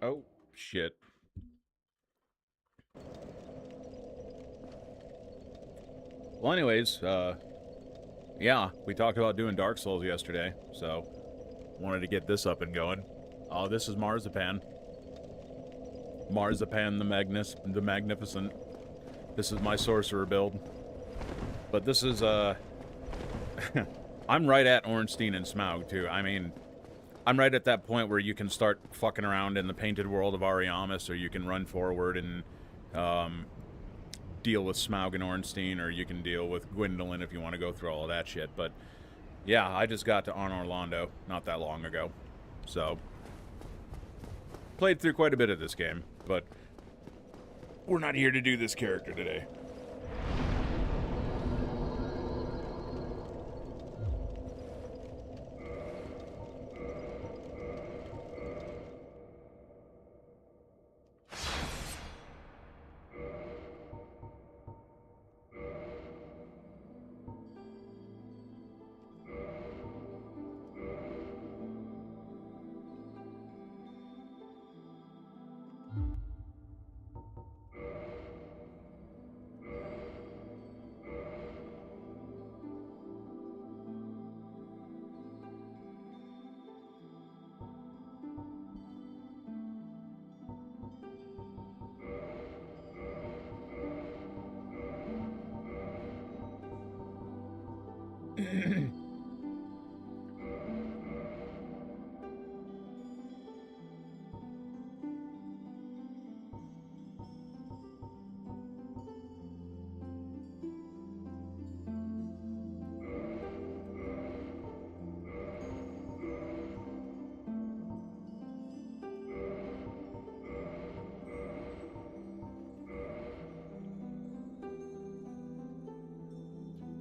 Oh, shit. Well, anyways, yeah, we talked about doing Dark Souls yesterday, so wanted to get this up and going. This is Marzipan. Marzipan the Magnificent. This is my sorcerer build. But this is, I'm right at Ornstein and Smaug, too. I mean, I'm right at that point where you can start fucking around in the painted world of Ariamis, or you can run forward and, deal with Smaug and Ornstein, or you can deal with Gwendolyn if you want to go through all of that shit. But yeah, I just got to Orlando not that long ago, so played through quite a bit of this game, but we're not here to do this character today.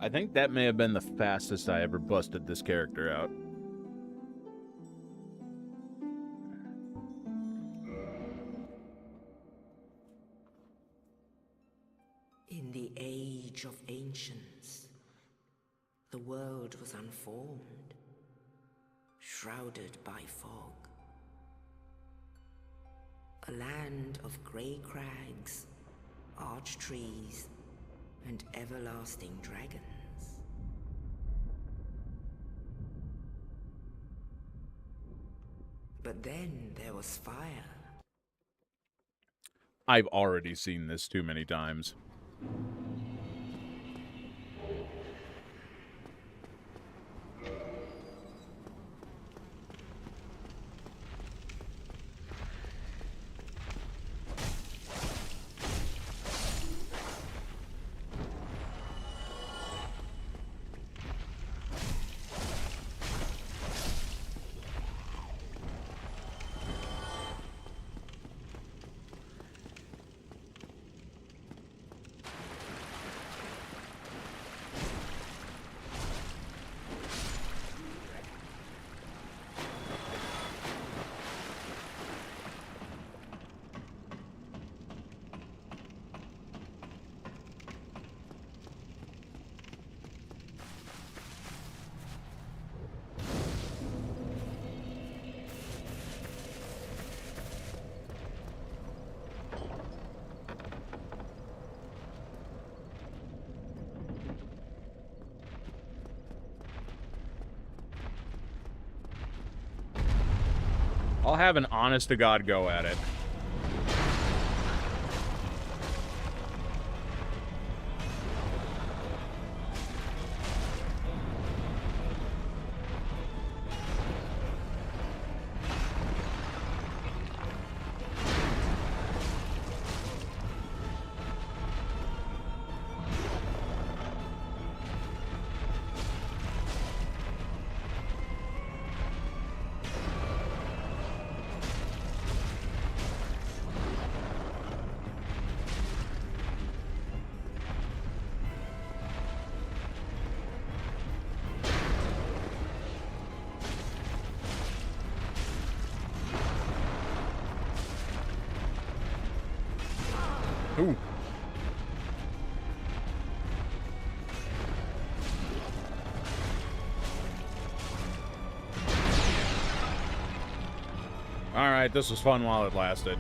I think that may have been the fastest I ever busted this character out. In the age of ancients, the world was unformed, shrouded by fog. A land of grey crags, arch trees, and everlasting dragons. But then there was fire. I've already seen this too many times. I'll have an honest-to-God go at it. Alright, this was fun while it lasted.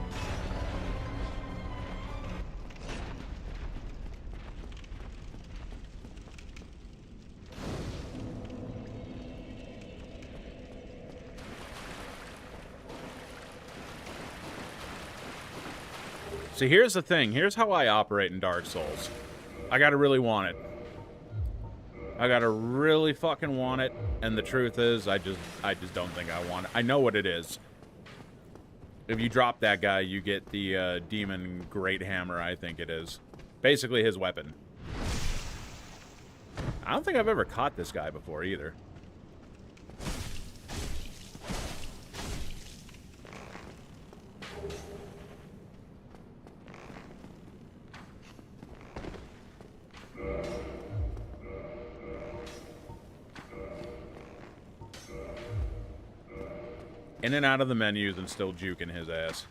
See, here's the thing. Here's how I operate in Dark Souls. I gotta really want it. I gotta really fucking want it, and the truth is, I just don't think I want it. I know what it is. If you drop that guy, you get the demon great hammer, I think it is. Basically his weapon. I don't think I've ever caught this guy before, either. In and out of the menus and still juking his ass.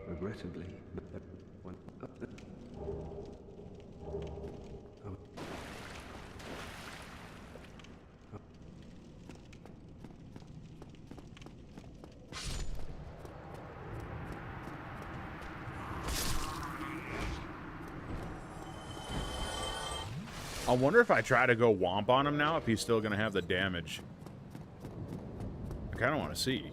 Regrettably, I wonder if I try to go womp on him now, if he's still going to have the damage. I kind of want to see.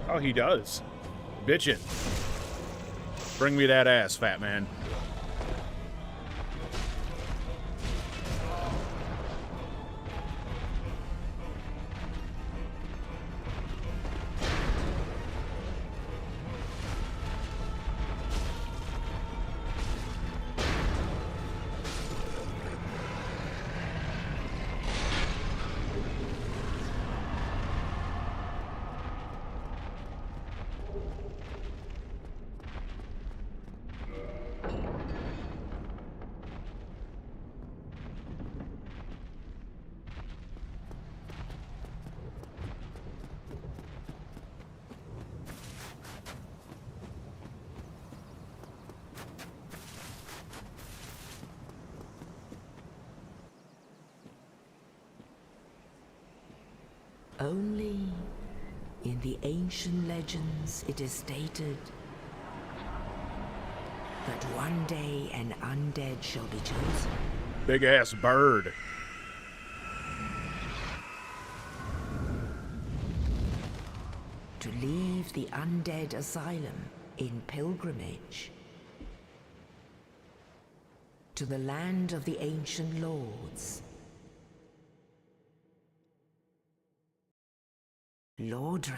Oh, he does. Bitchin'. Bring me that ass, fat man. Only in the ancient legends it is stated that one day an undead shall be chosen. Big ass bird. To leave the undead asylum in pilgrimage to the land of the ancient lords. Lordran.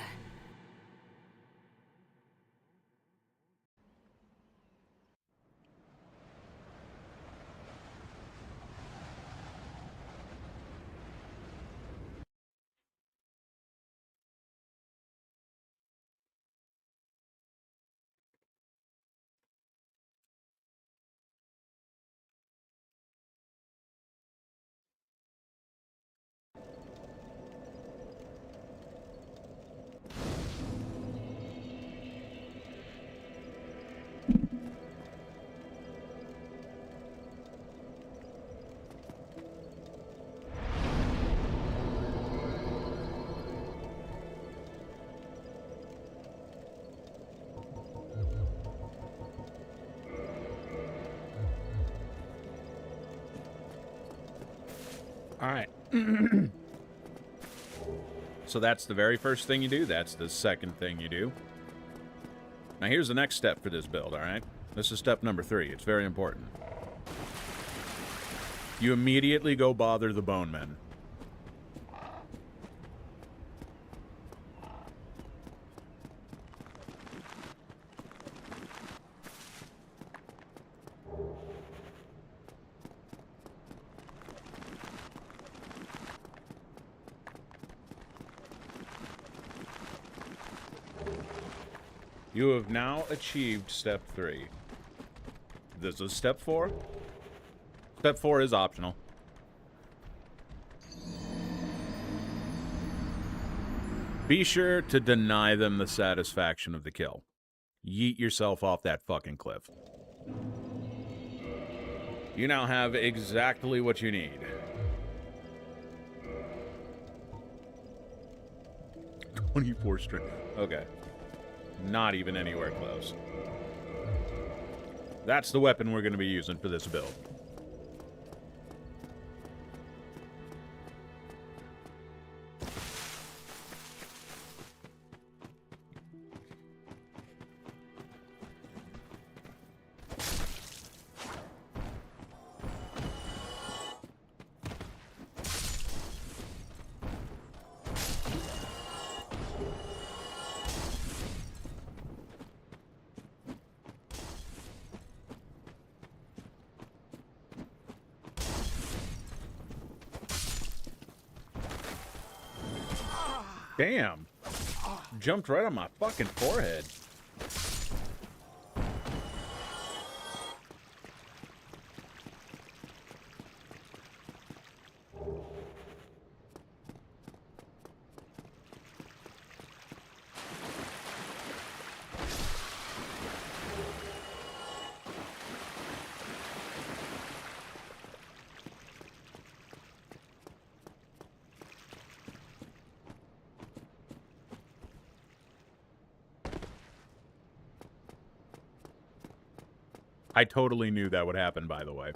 All right. So that's the very first thing you do. That's the second thing you do. Now here's the next step for this build, all right? This is step number 3. It's very important. You immediately go bother the bone men. You have now achieved step 3. This is step 4. Step 4 is optional. Be sure to deny them the satisfaction of the kill. Yeet yourself off that fucking cliff. You now have exactly what you need. 24 strength. Okay. Not even anywhere close. That's the weapon we're going to be using for this build. Damn. Jumped right on my fucking forehead. I totally knew that would happen, by the way.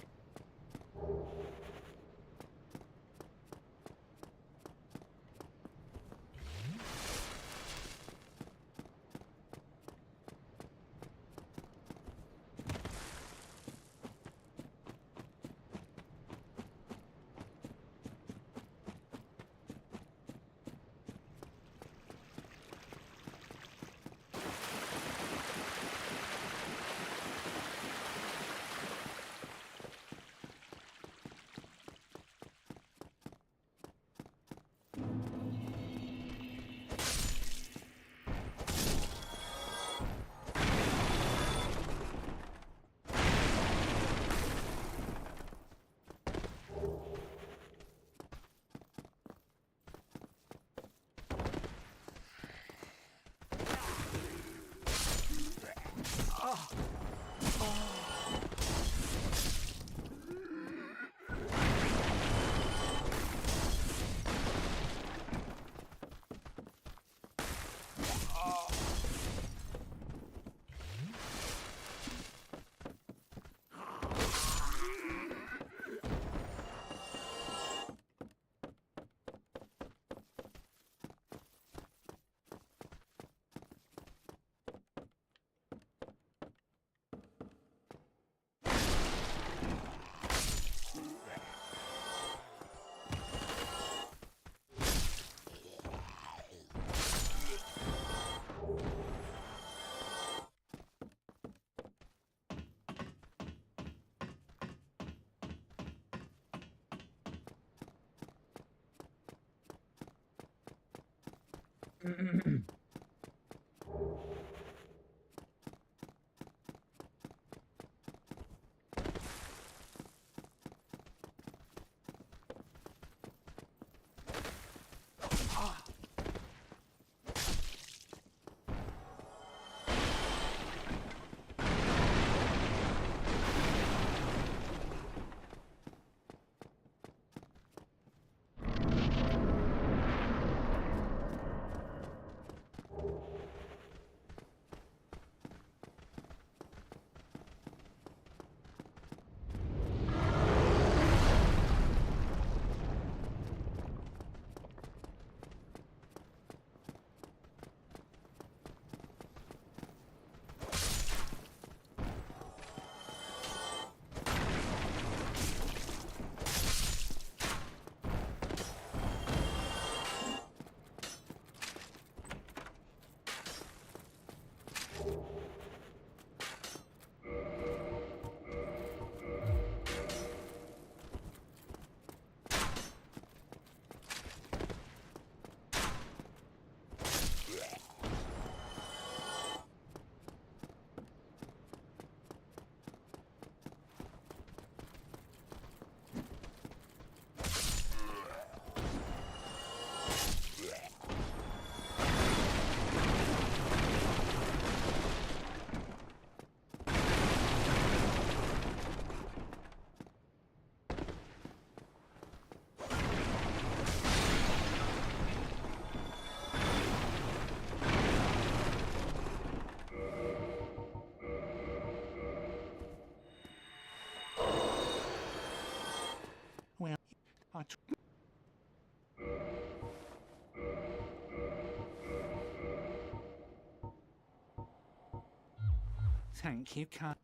Thank you, can't.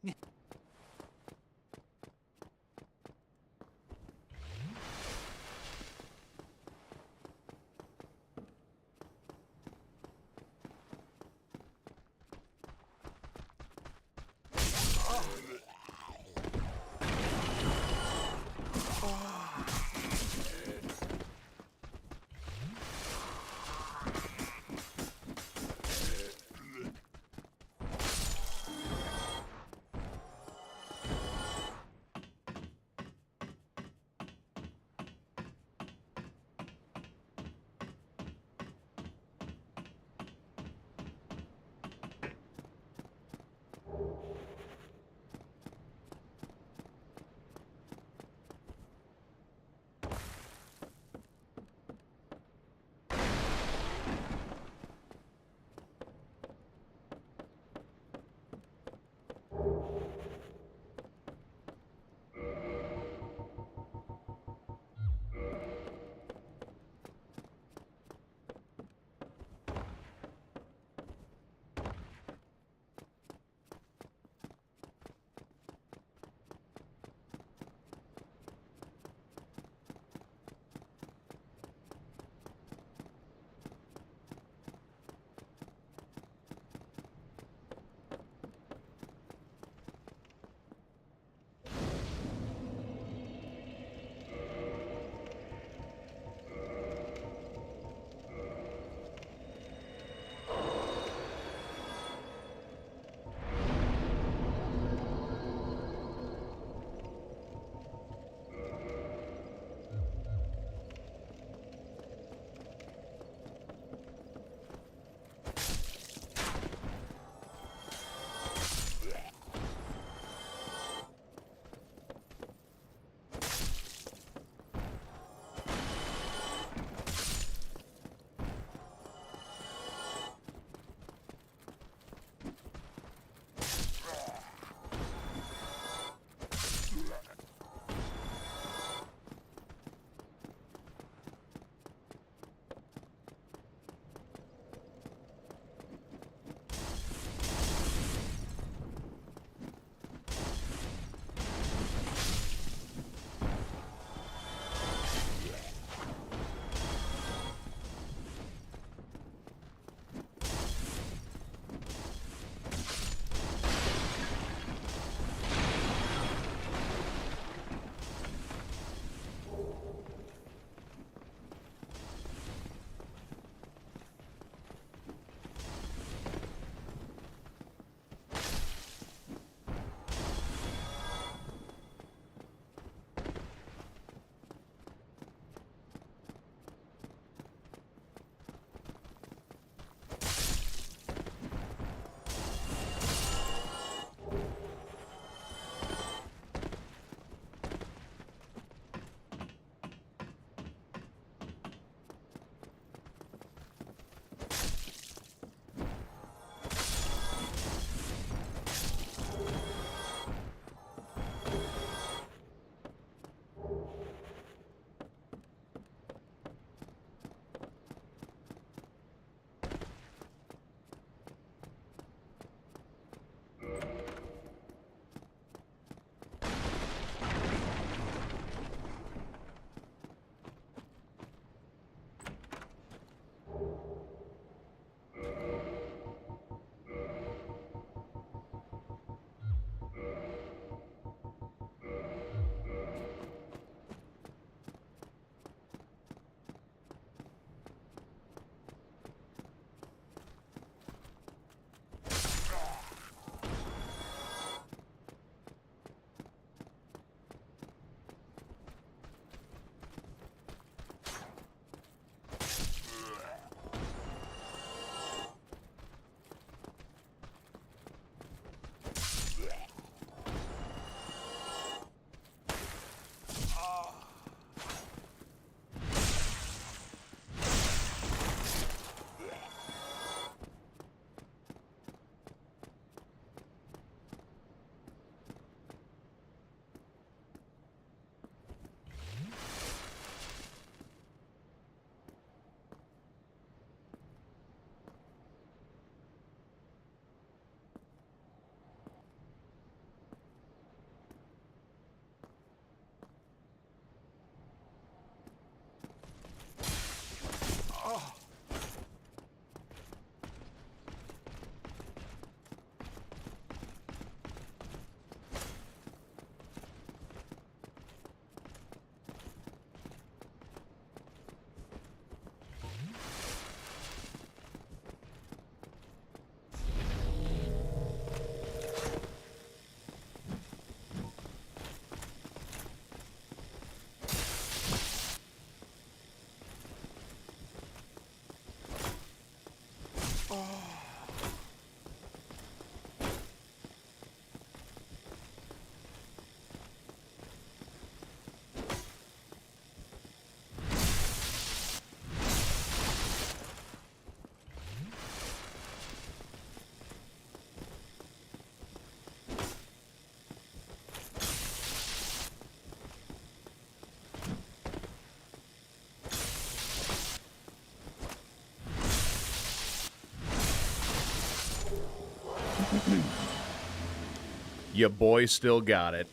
Your boy still got it.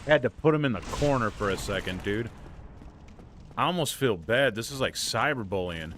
Had to put him in the corner for a second, dude. I almost feel bad. This is like cyberbullying.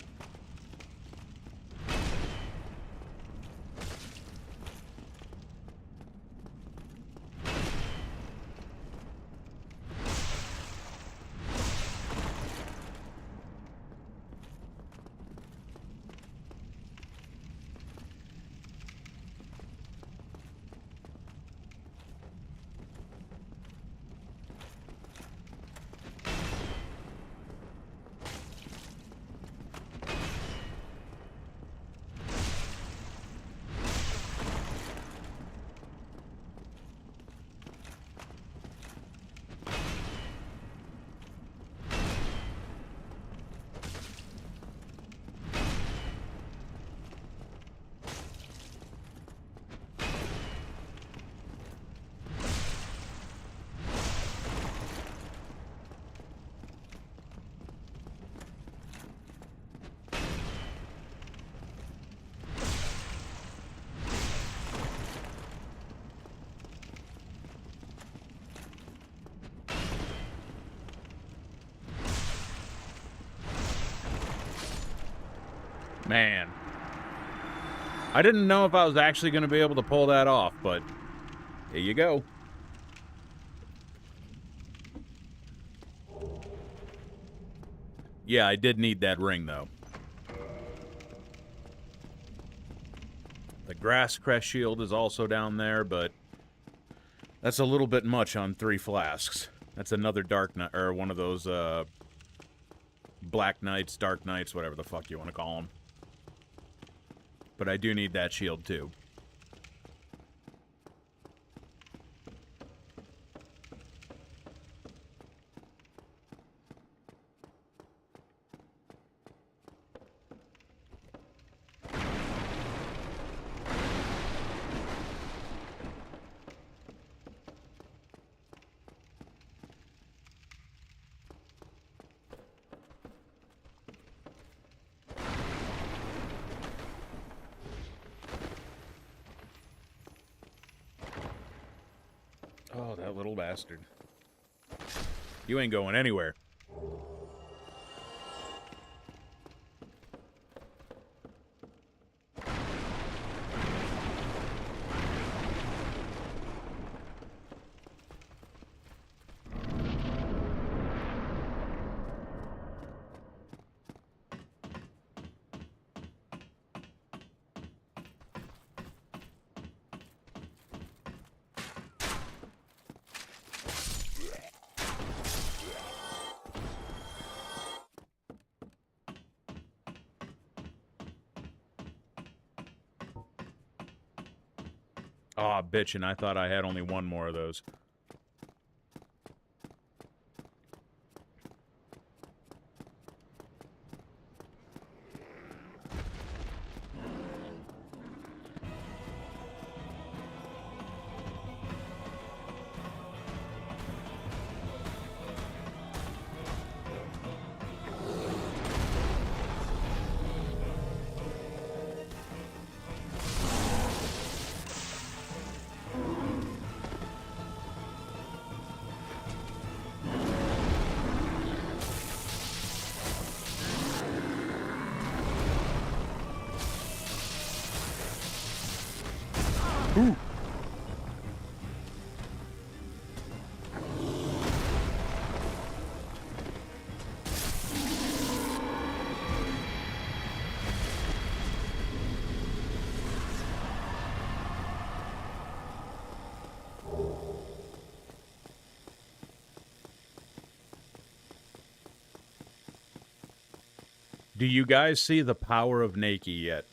Man. I didn't know if I was actually going to be able to pull that off, but here you go. Yeah, I did need that ring, though. The grass crest shield is also down there, but that's a little bit much on 3 flasks. That's another Dark Knight, or one of those, Black Knights, Dark Knights, whatever the fuck you want to call them. But I do need that shield, too. Oh, that little bastard. You ain't going anywhere. Aw, bitchin', I thought I had only one more of those. Ooh. Do you guys see the power of NAKEY yet?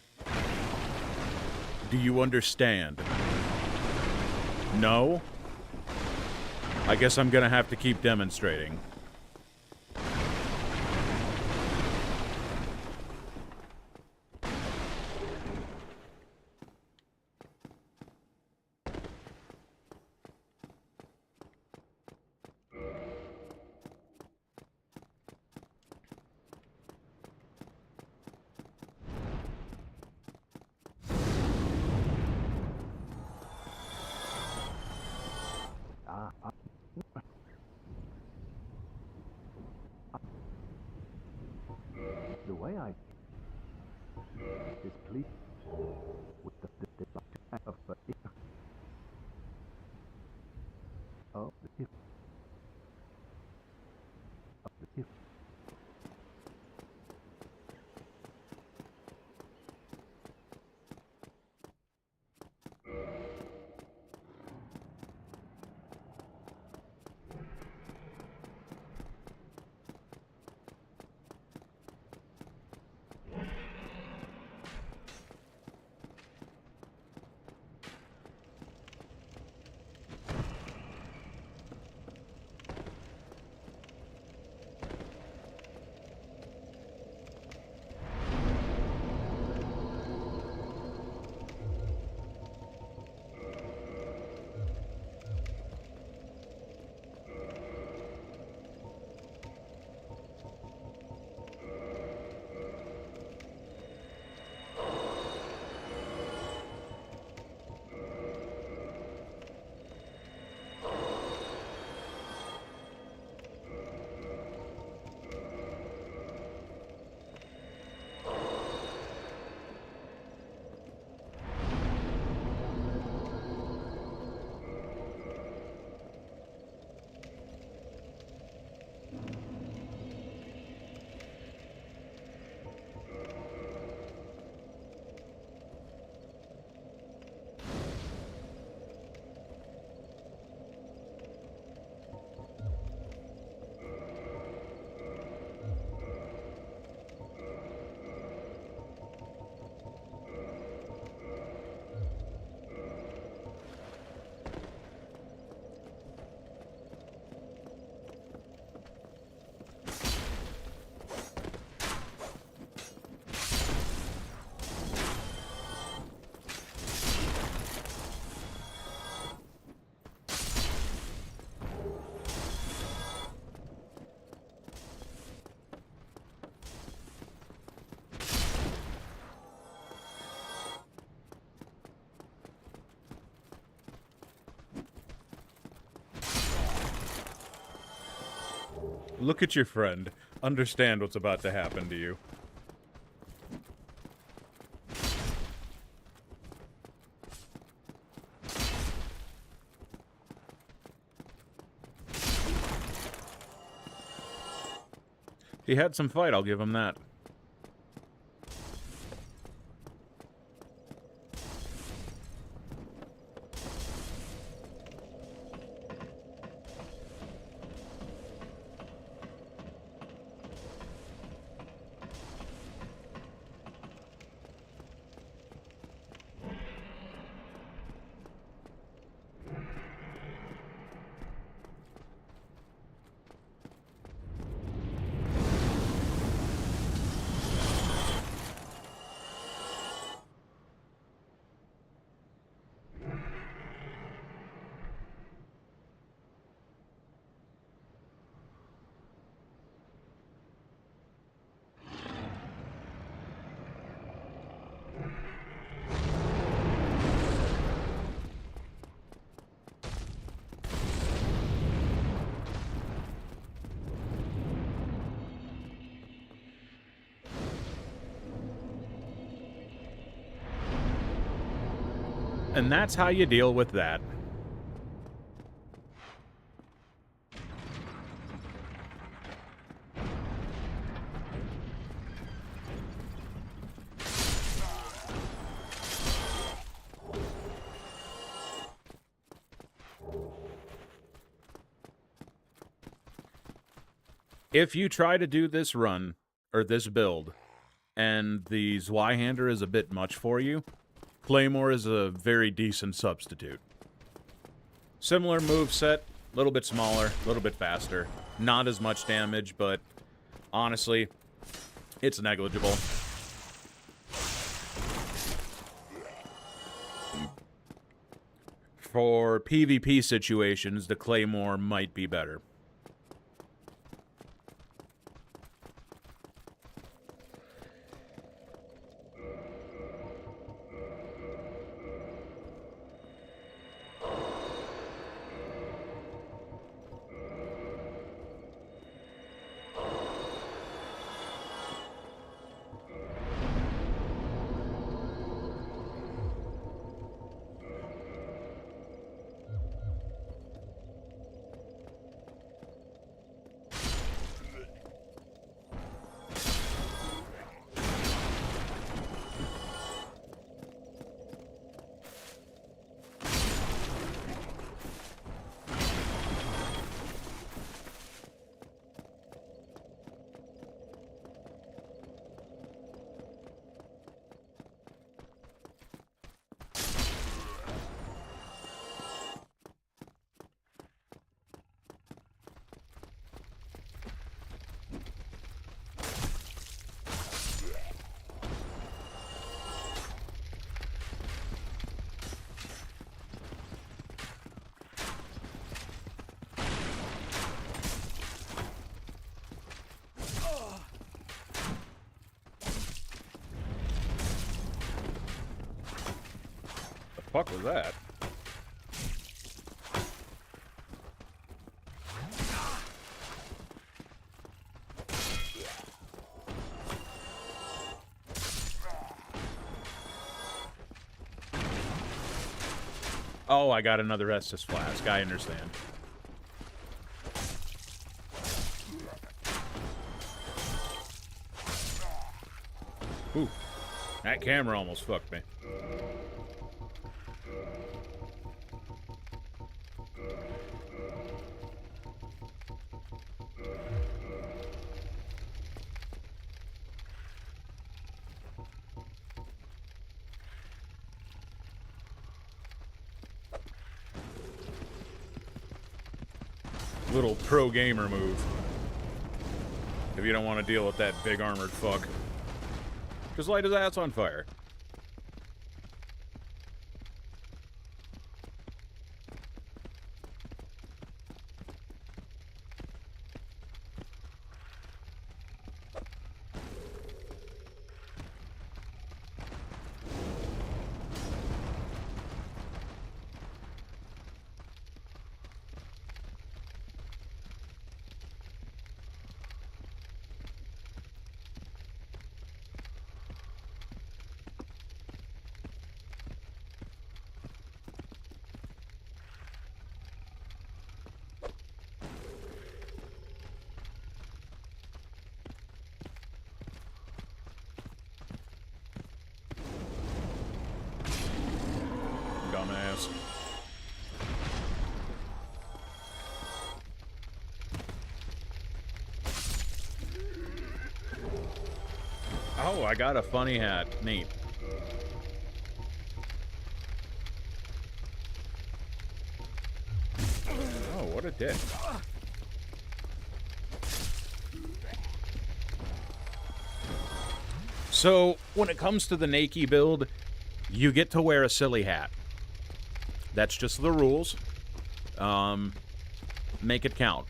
Do you understand? No? I guess I'm gonna have to keep demonstrating. The way I is pleased with the of oh the of the Look at your friend. Understand what's about to happen to you. He had some fight, I'll give him that. And that's how you deal with that. If you try to do this run, or this build, and the Zweihander is a bit much for you, Claymore is a very decent substitute. Similar moveset, a little bit smaller, a little bit faster. Not as much damage, but honestly, it's negligible. For PvP situations, the Claymore might be better. The fuck was that? Oh, I got another Estus flask. I understand. Ooh, that camera almost fucked me. Little pro gamer move. If you don't want to deal with that big armored fuck. Just light his ass on fire. Oh, I got a funny hat. Neat. Oh, what a dick. So, when it comes to the NAKEY build, you get to wear a silly hat. That's just the rules. Make it count.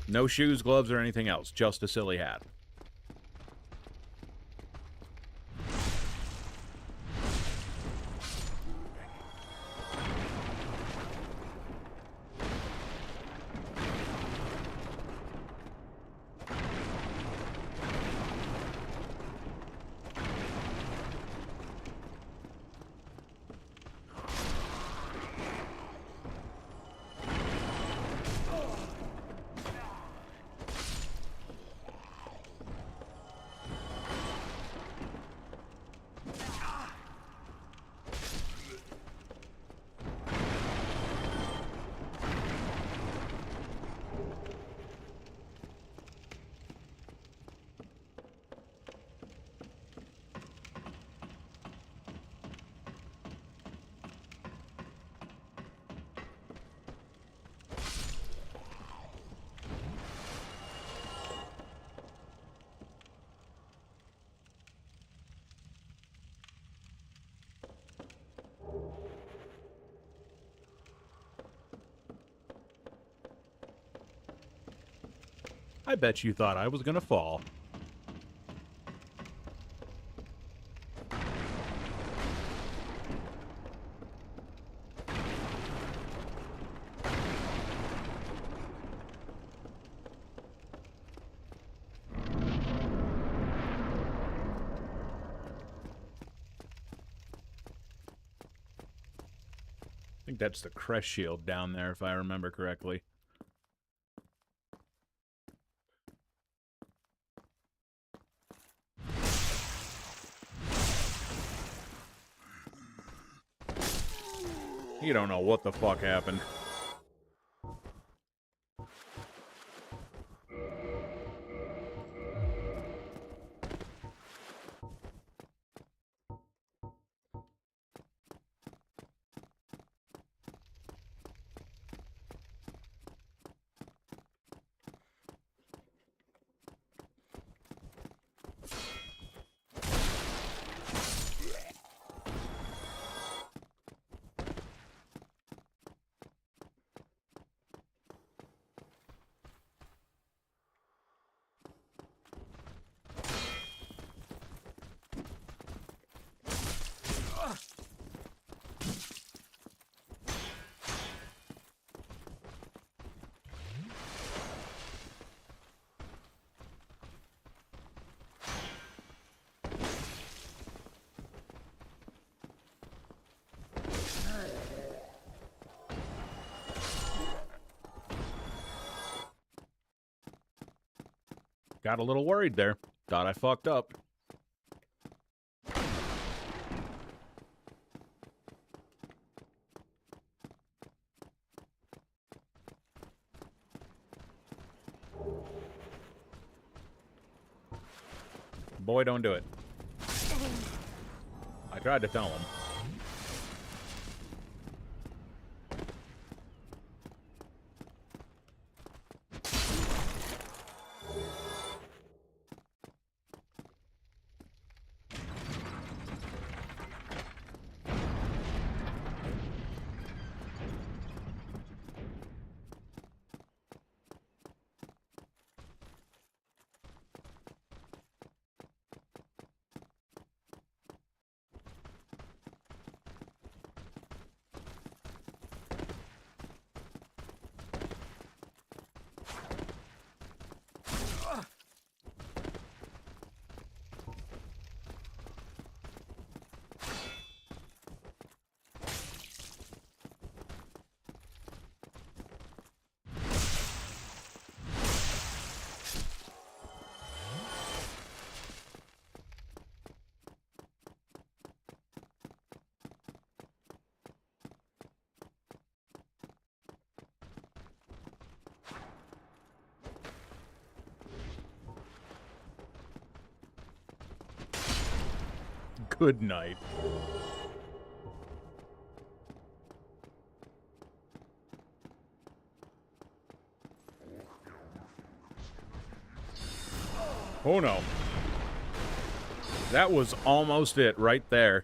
No shoes, gloves, or anything else. Just a silly hat. I bet you thought I was gonna fall. I think that's the crest shield down there, if I remember correctly. You don't know what the fuck happened. Got a little worried there. Thought I fucked up. Boy, don't do it. I tried to tell him. Good night. Oh no. That was almost it right there.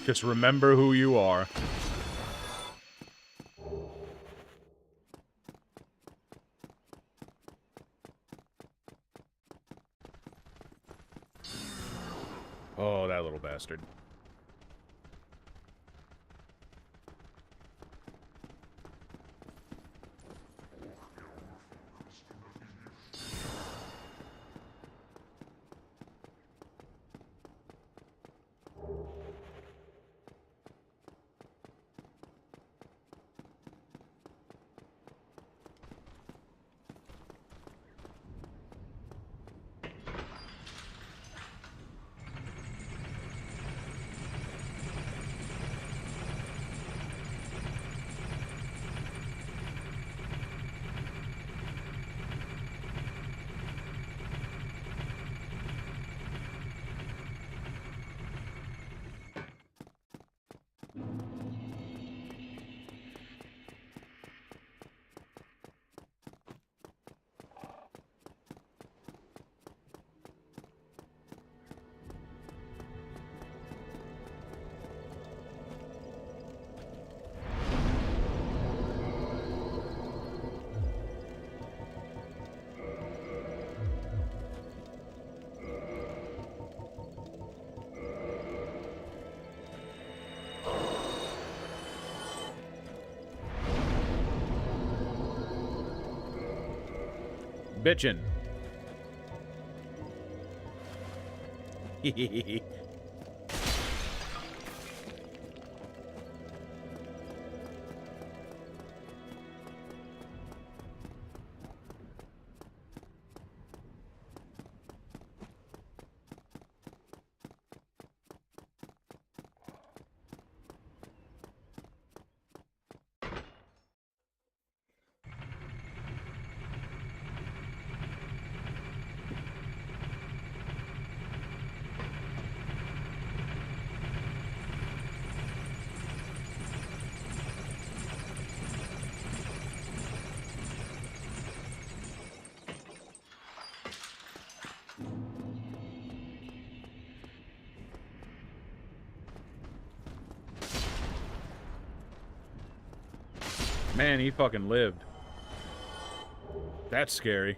Just remember who you are. Oh, that little bastard. Bitchin'. Man, he fucking lived. That's scary.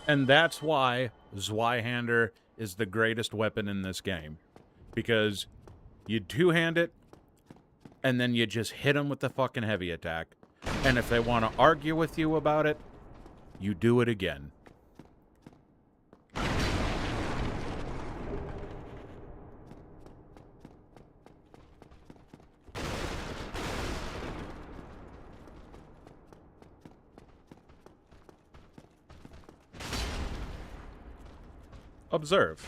And that's why Zweihander is the greatest weapon in this game. Because you two-hand it, and then you just hit them with the fucking heavy attack. And if they want to argue with you about it, you do it again. observe.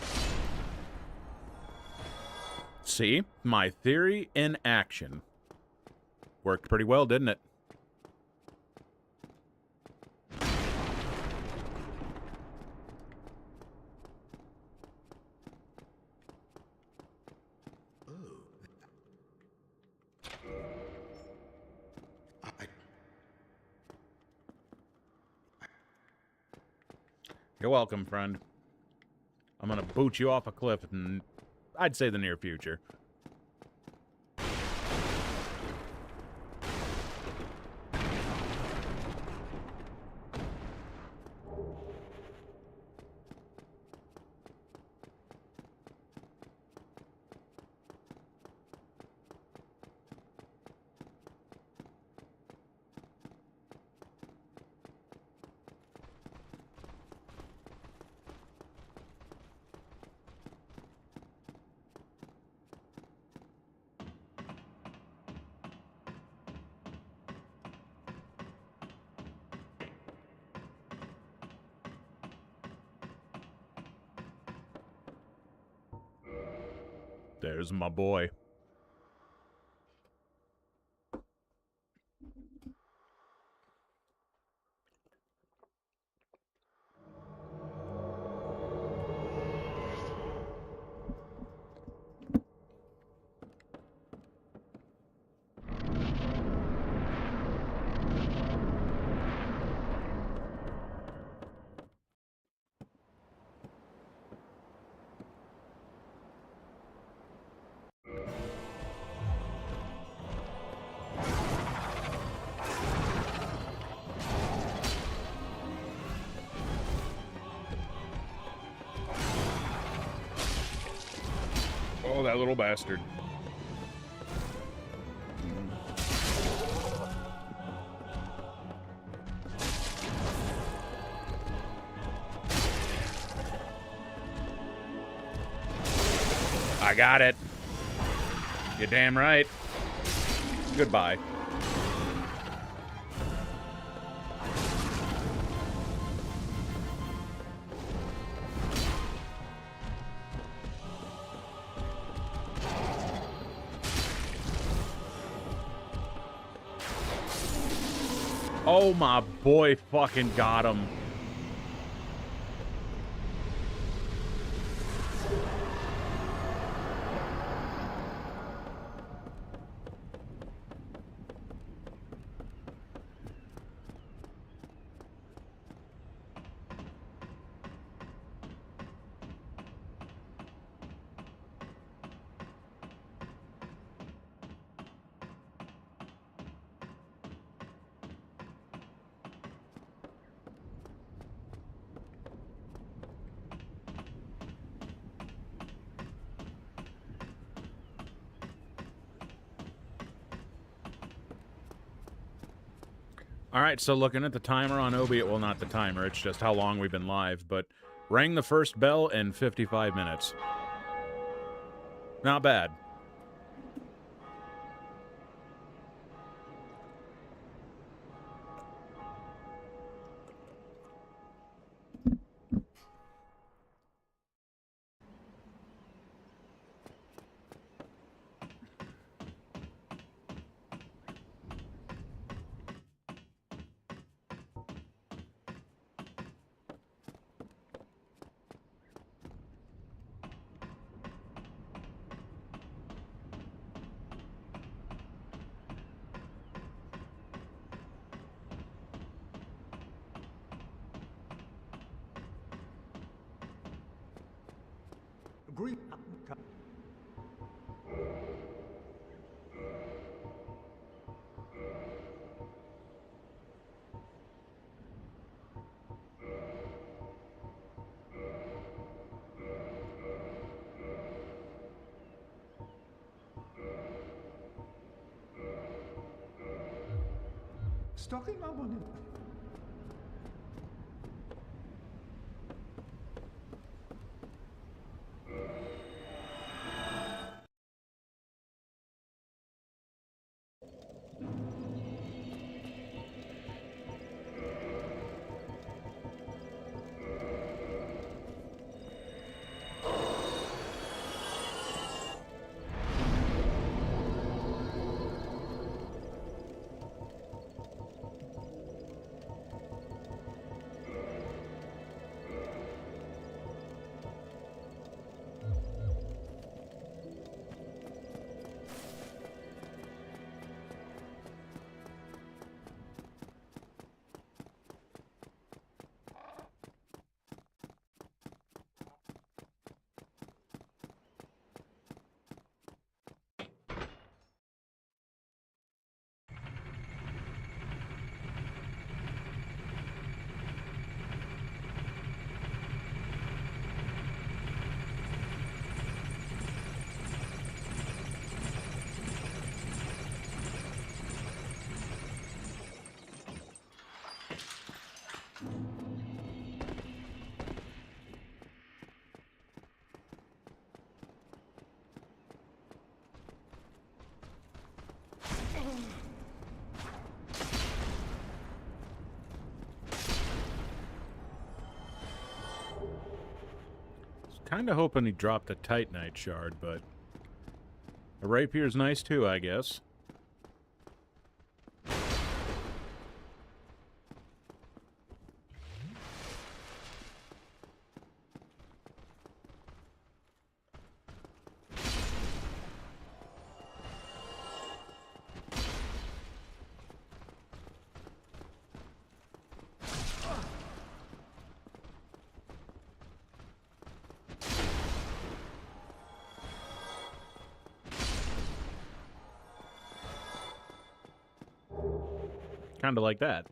See? My theory in action. Worked pretty well, didn't it? You're welcome, friend. I'm gonna boot you off a cliff in, I'd say, the near future. There's my boy. Oh, that little bastard. I got it. You're damn right. Goodbye. Oh, my boy fucking got him. All right, so looking at the timer on Obi, well, not the timer, it's just how long we've been live, but rang the first bell in 55 minutes. Not bad. Agree. Stocking up on it. Kind of hoping he dropped a Titanite shard, but a rapier's nice too, I guess. Kind of like that.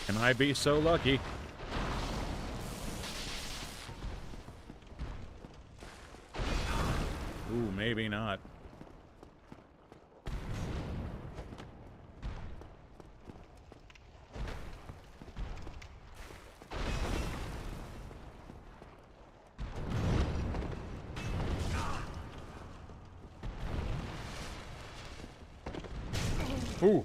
Can I be so lucky? Ooh, maybe not. Ooh.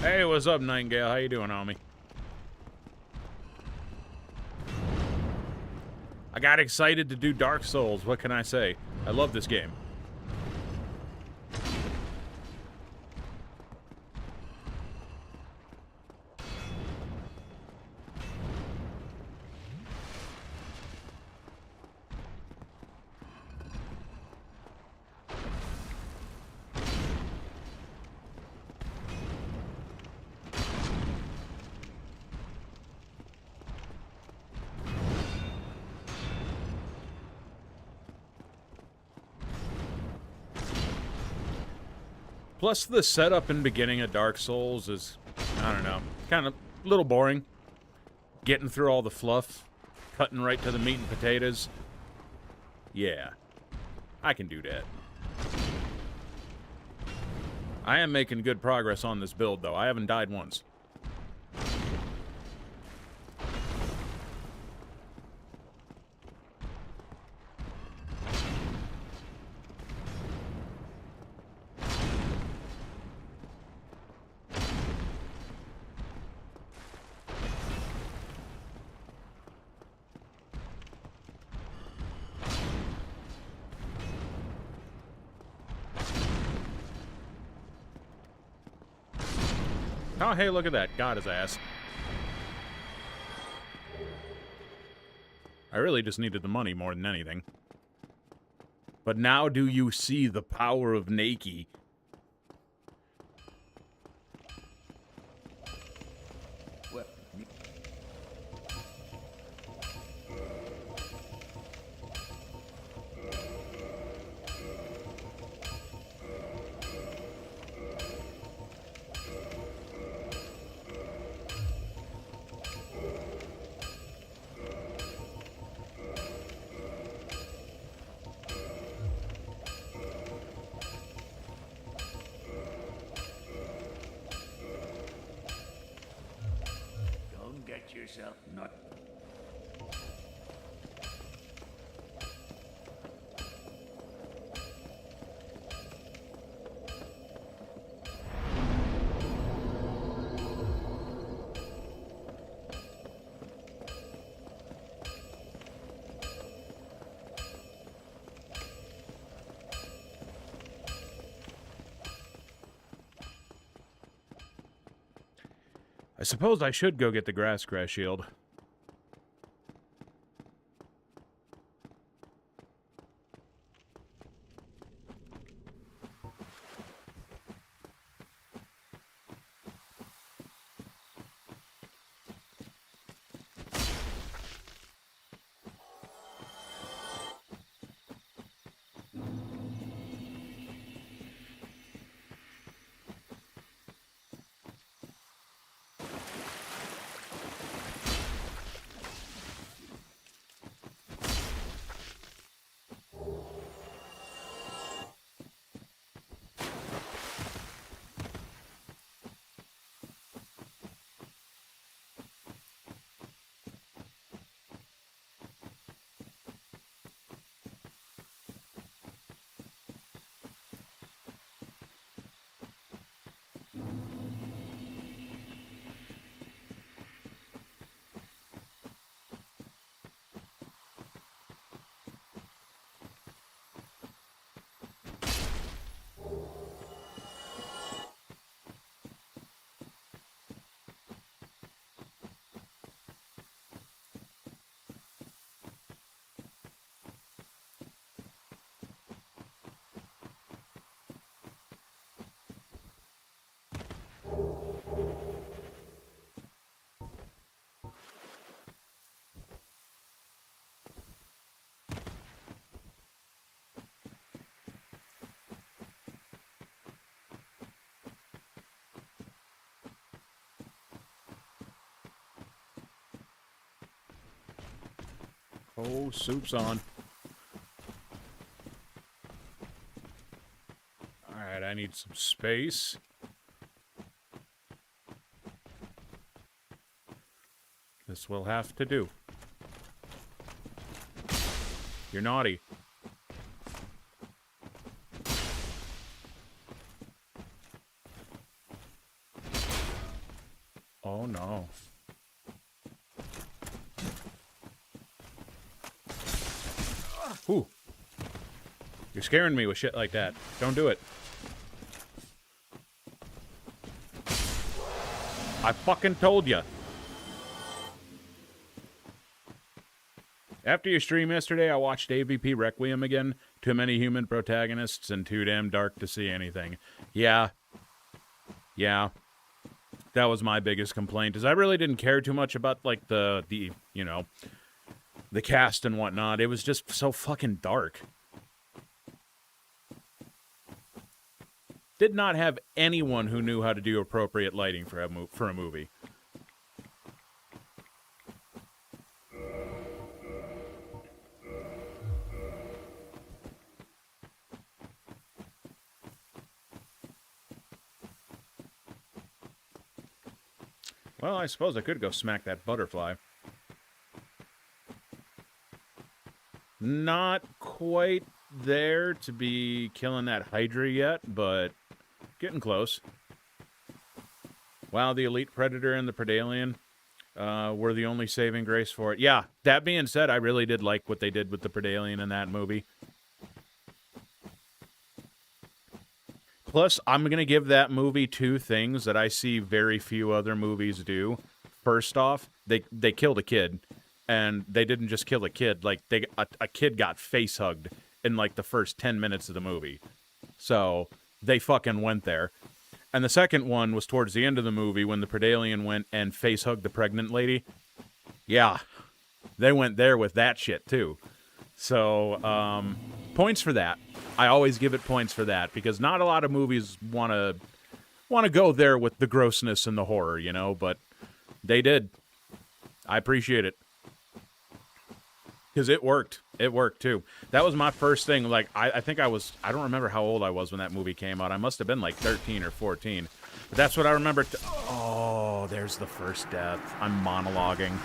Hey, what's up, Nightingale? How you doing, homie? I got excited to do Dark Souls. What can I say? I love this game. Plus, the setup and beginning of Dark Souls is, I don't know, kind of a little boring. Getting through all the fluff, cutting right to the meat and potatoes. Yeah, I can do that. I am making good progress on this build, though. I haven't died once. Oh, hey, look at that. Got his ass. I really just needed the money more than anything. But now do you see the power of NAKEY? Well, yourself not. I suppose I should go get the grass crash shield. Oh, soup's on. Alright, I need some space. This will have to do. You're naughty. Oh no. Ooh. You're scaring me with shit like that. Don't do it. I fucking told you. After your stream yesterday, I watched AVP Requiem again. Too many human protagonists and too damn dark to see anything. Yeah. Yeah. That was my biggest complaint, is I really didn't care too much about, like, the you know, the cast and whatnot. It was just so fucking dark. Did not have anyone who knew how to do appropriate lighting for a movie. Well, I suppose I could go smack that butterfly. Not quite there to be killing that Hydra yet, but getting close. Wow, the Elite Predator and the Predalien were the only saving grace for it. Yeah, that being said, I really did like what they did with the Predalien in that movie. Plus, I'm going to give that movie two things that I see very few other movies do. First off, they killed a kid. And they didn't just kill a kid. Like, a kid got face-hugged in, like, the first 10 minutes of the movie. So, they fucking went there. And the second one was towards the end of the movie when the Predalien went and face-hugged the pregnant lady. Yeah, they went there with that shit, too. So, points for that. I always give it points for that, because not a lot of movies want to go there with the grossness and the horror, you know, but they did. I appreciate it. Because it worked. It worked, too. That was my first thing. Like, I think I don't remember how old I was when that movie came out. I must have been like 13 or 14. But that's what I remember. Oh, Oh, there's the first death. I'm monologuing.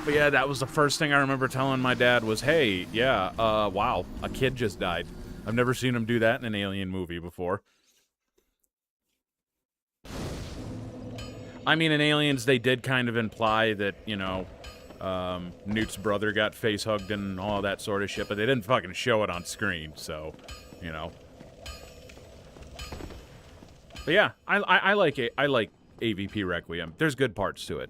But yeah, that was the first thing I remember telling my dad was, hey, yeah, wow, a kid just died. I've never seen him do that in an Alien movie before. I mean, in Aliens, they did kind of imply that, you know, Newt's brother got face-hugged and all that sort of shit, but they didn't fucking show it on screen, so, you know. But yeah, I like it. I like AVP Requiem. There's good parts to it.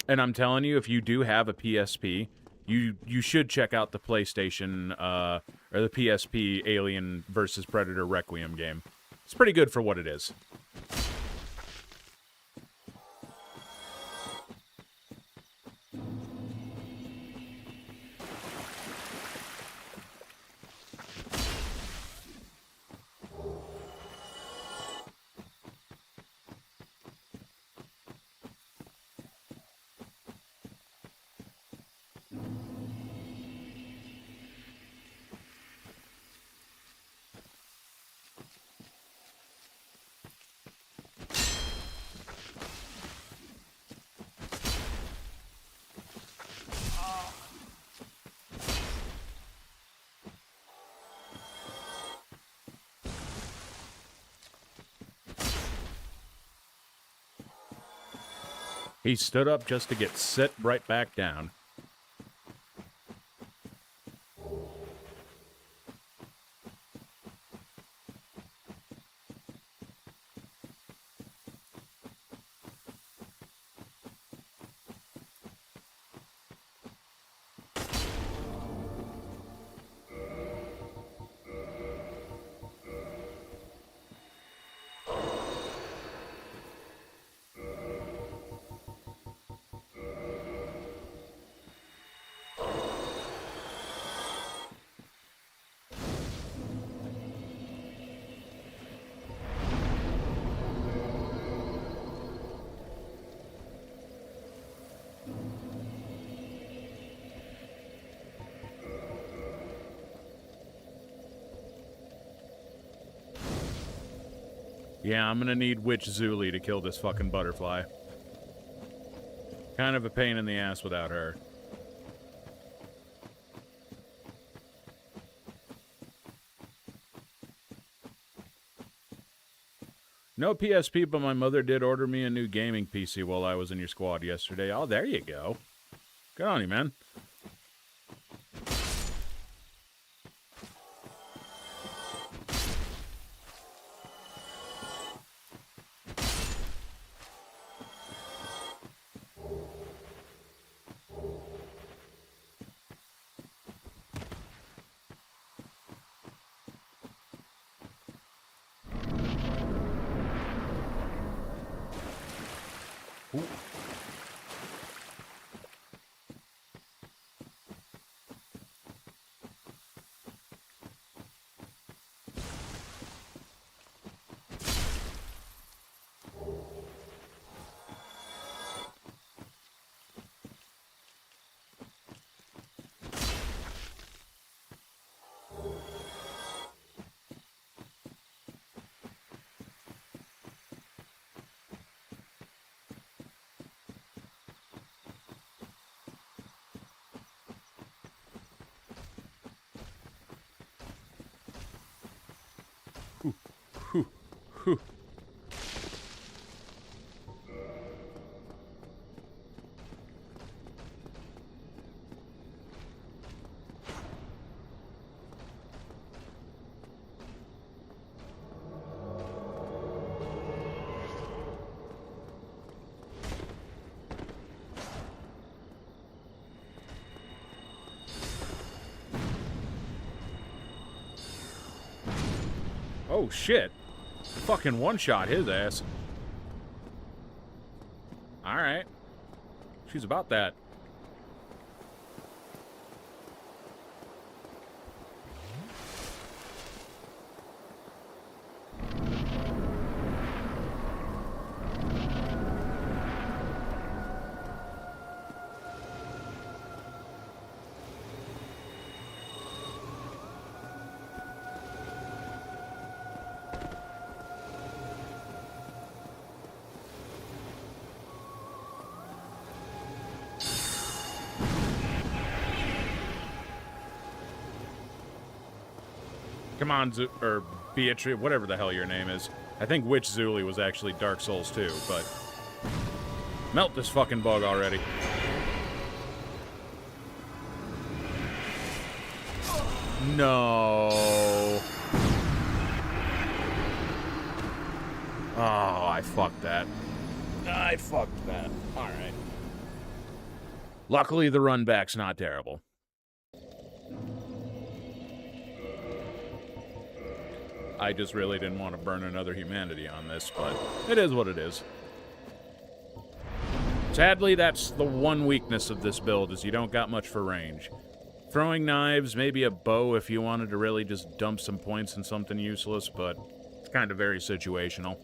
And I'm telling you, if you do have a PSP, you should check out the PlayStation or the PSP Alien vs. Predator Requiem game. It's pretty good for what it is. He stood up just to get sit right back down. Yeah, I'm gonna need Witch Zuli to kill this fucking butterfly. Kind of a pain in the ass without her. No PSP, but my mother did order me a new gaming PC while I was in your squad yesterday. Oh, there you go. Good on you, man. Oh, shit. Fucking one-shot his ass. Alright. She's about that. Come on, or Beatrice, whatever the hell your name is. I think Witch Zuli was actually Dark Souls 2, but... Melt this fucking bug already. No. Oh, I fucked that. I fucked that. Alright. Luckily, the run back's not terrible. I just really didn't want to burn another humanity on this, but it is what it is. Sadly, that's the one weakness of this build, is you don't got much for range. Throwing knives, maybe a bow if you wanted to really just dump some points in something useless, but it's kind of very situational.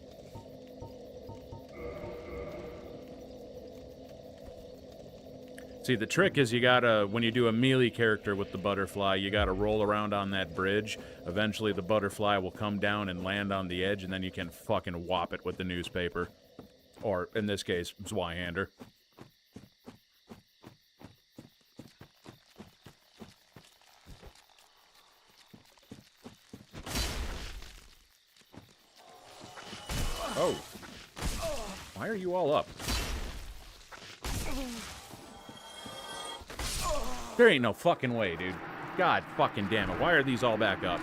See, the trick is you gotta, when you do a melee character with the butterfly, you gotta roll around on that bridge. Eventually the butterfly will come down and land on the edge, and then you can fucking whop it with the newspaper. Or, in this case, Zweihander. Oh. Why are you all up? There ain't no fucking way, dude. God fucking damn it. Why are these all back up?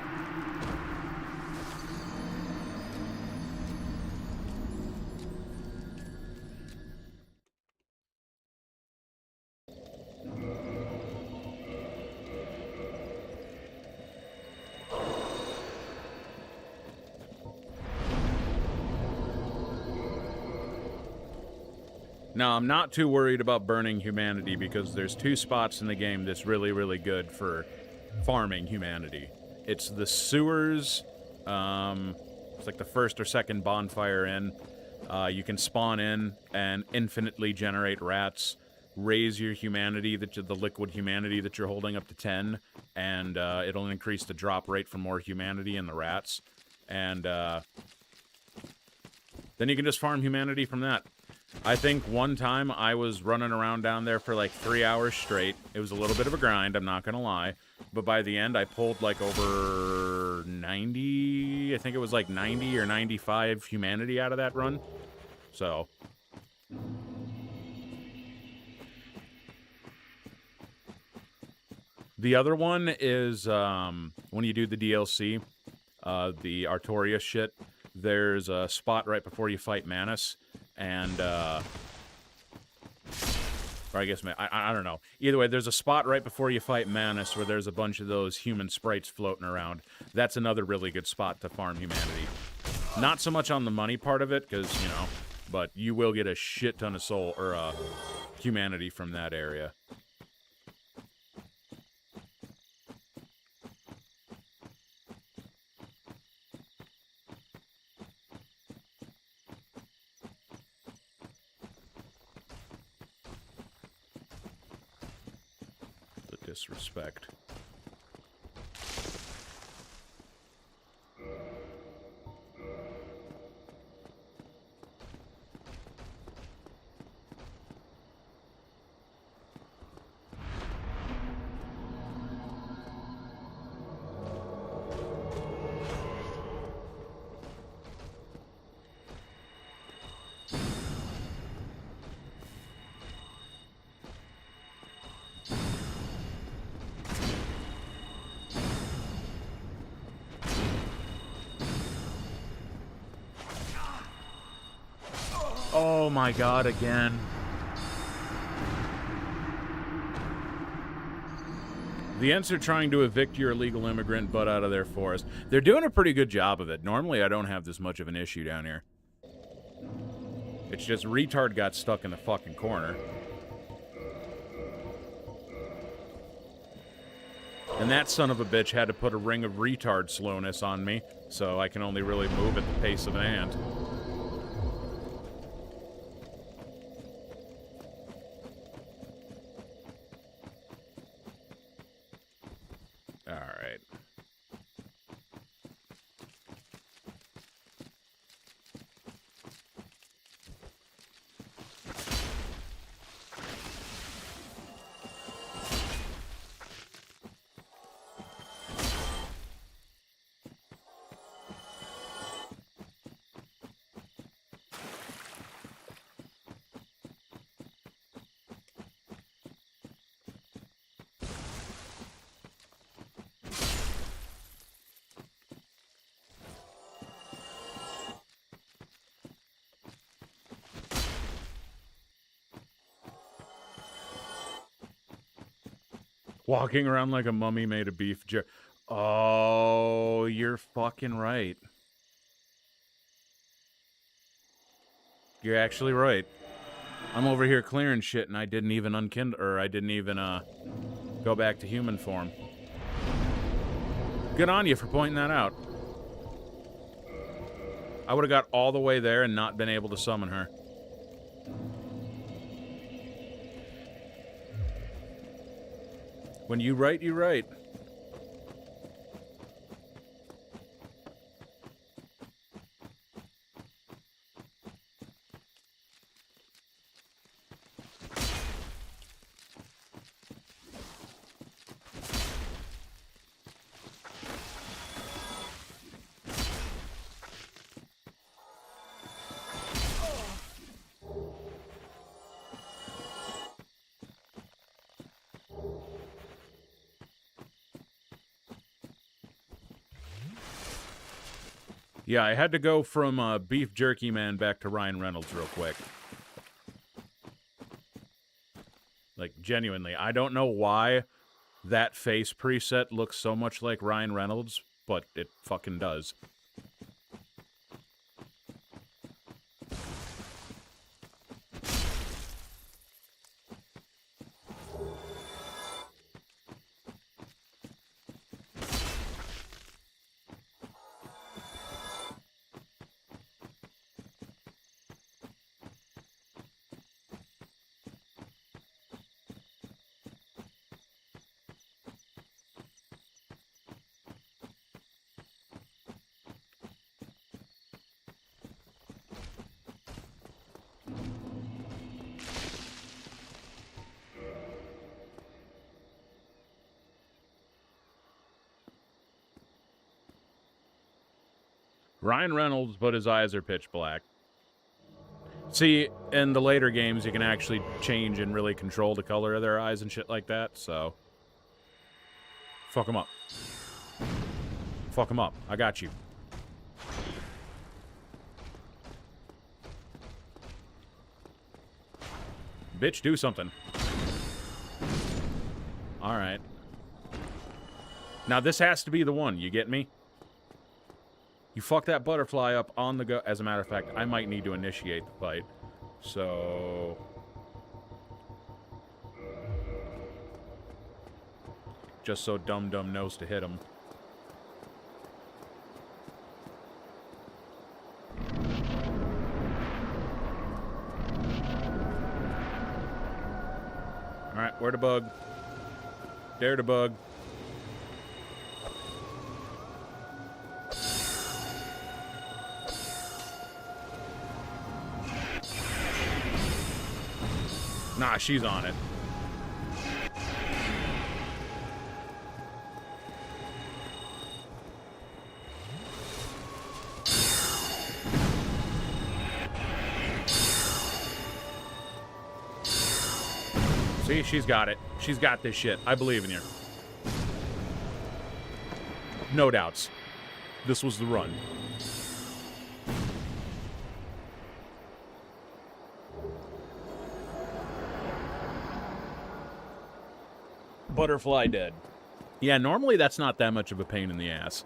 Now, I'm not too worried about burning humanity because there's two spots in the game that's really, really good for farming humanity. It's the sewers, it's like the first or second bonfire in. You can spawn in and infinitely generate rats, raise your humanity, the liquid humanity that you're holding up to 10, and it'll increase the drop rate for more humanity in the rats. And then you can just farm humanity from that. I think one time I was running around down there for like 3 hours straight. It was a little bit of a grind, I'm not gonna lie. But by the end, I pulled like over 90, I think it was like 90 or 95 humanity out of that run. So. The other one is when you do the DLC, the Artoria shit, there's a spot right before you fight Manus. And, or I guess, I don't know. Either way, there's a spot right before you fight Manus where there's a bunch of those human sprites floating around. That's another really good spot to farm humanity. Not so much on the money part of it, because, you know, but you will get a shit ton of soul, or, humanity from that area. Disrespect. Oh my god, again. The Ents are trying to evict your illegal immigrant butt out of their forest. They're doing a pretty good job of it. Normally, I don't have this much of an issue down here. It's just retard got stuck in the fucking corner. And that son of a bitch had to put a ring of retard slowness on me, so I can only really move at the pace of an ant. Alright. Walking around like a mummy made of beef jerky. Oh, you're fucking right. You're actually right. I'm over here clearing shit and I didn't even I didn't even go back to human form. Good on you for pointing that out. I would have got all the way there and not been able to summon her. When you write, you write. Yeah, I had to go from Beef Jerky Man back to Ryan Reynolds real quick. Like, genuinely, I don't know why that face preset looks so much like Ryan Reynolds, but it fucking does. Ryan Reynolds, but his eyes are pitch black. See, in the later games, you can actually change and really control the color of their eyes and shit like that, so... Fuck them up. Fuck them up. I got you. Bitch, do something. Alright. Now, this has to be the one, you get me? You fuck that butterfly up on the go. As a matter of fact, I might need to initiate the fight. So... just so Dum Dum knows to hit him. Alright, where the bug? Dare the bug. Nah, she's on it. See, she's got it. She's got this shit. I believe in you. No doubts. This was the run. Butterfly dead. Yeah, normally that's not that much of a pain in the ass.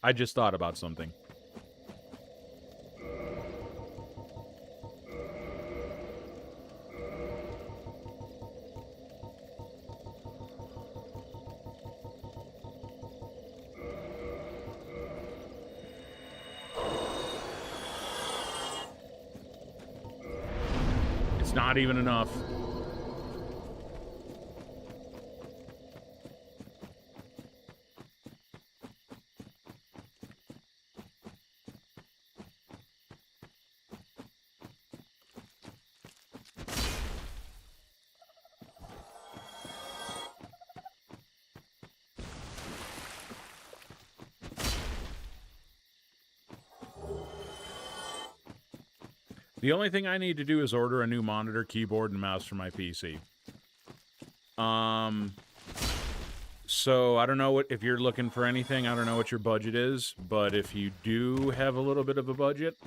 I just thought about something. not even enough. The only thing I need to do is order a new monitor, keyboard, and mouse for my PC. So I don't know if you're looking for anything. I don't know what your budget is, but if you do have a little bit of a budget,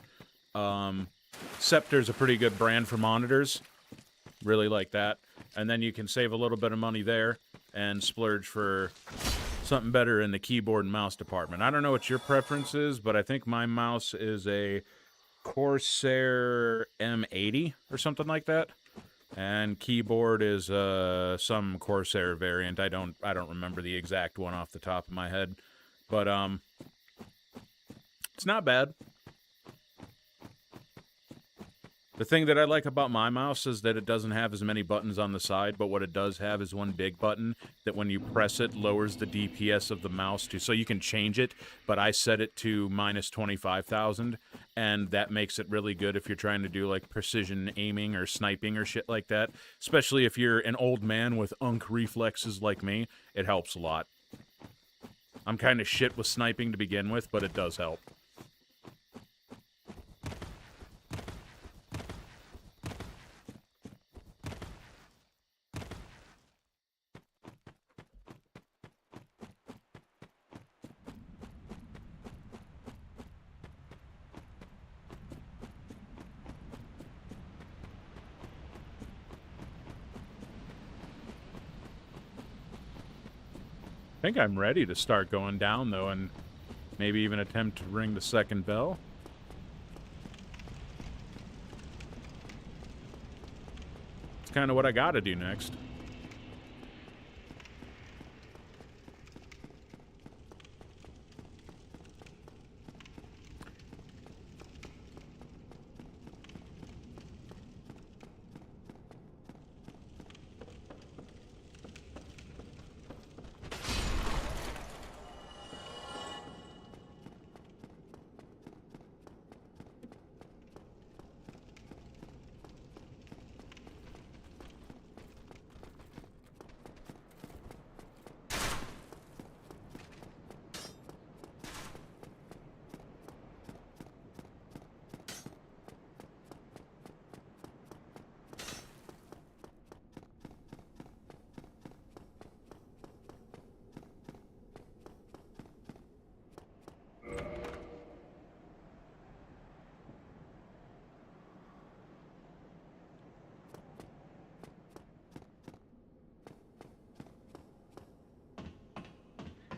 Scepter's a pretty good brand for monitors. Really like that. And then you can save a little bit of money there and splurge for something better in the keyboard and mouse department. I don't know what your preference is, but I think my mouse is a Corsair M80 or something like that, and keyboard is some Corsair variant. I don't remember the exact one off the top of my head, but it's not bad. The thing that I like about my mouse is that it doesn't have as many buttons on the side, but what it does have is one big button that when you press it lowers the DPS of the mouse so you can change it, but I set it to minus 25,000, and that makes it really good if you're trying to do like precision aiming or sniping or shit like that, especially if you're an old man with reflexes like me. It helps a lot. I'm kind of shit with sniping to begin with, but it does help. I think I'm ready to start going down, though, and maybe even attempt to ring the second bell. It's kind of what I gotta do next.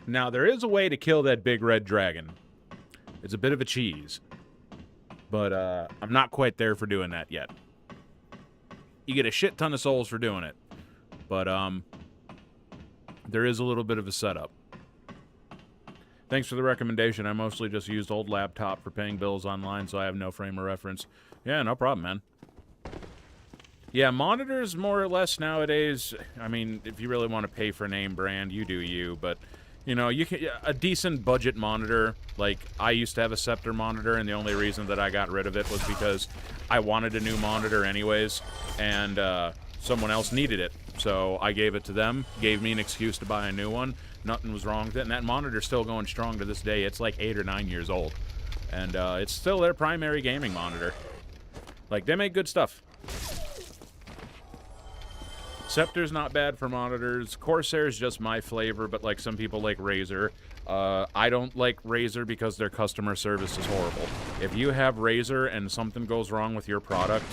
Now, there is a way to kill that big red dragon. It's a bit of a cheese. But I'm not quite there for doing that yet. You get a shit ton of souls for doing it. But there is a little bit of a setup. Thanks for the recommendation. I mostly just used old laptop for paying bills online, so I have no frame of reference. Yeah, no problem, man. Yeah, monitors more or less nowadays, I mean, if you really want to pay for name brand, you do you, but... You know, you can a decent budget monitor, like I used to have a Scepter monitor, and the only reason that I got rid of it was because I wanted a new monitor anyways, and someone else needed it. So I gave it to them, gave me an excuse to buy a new one. Nothing was wrong with it, and that monitor's still going strong to this day. It's like 8 or 9 years old, and it's still their primary gaming monitor. Like, they make good stuff. Scepter's not bad for monitors. Corsair's just my flavor, but like some people like Razer. I don't like Razer because their customer service is horrible. If you have Razer and something goes wrong with your product,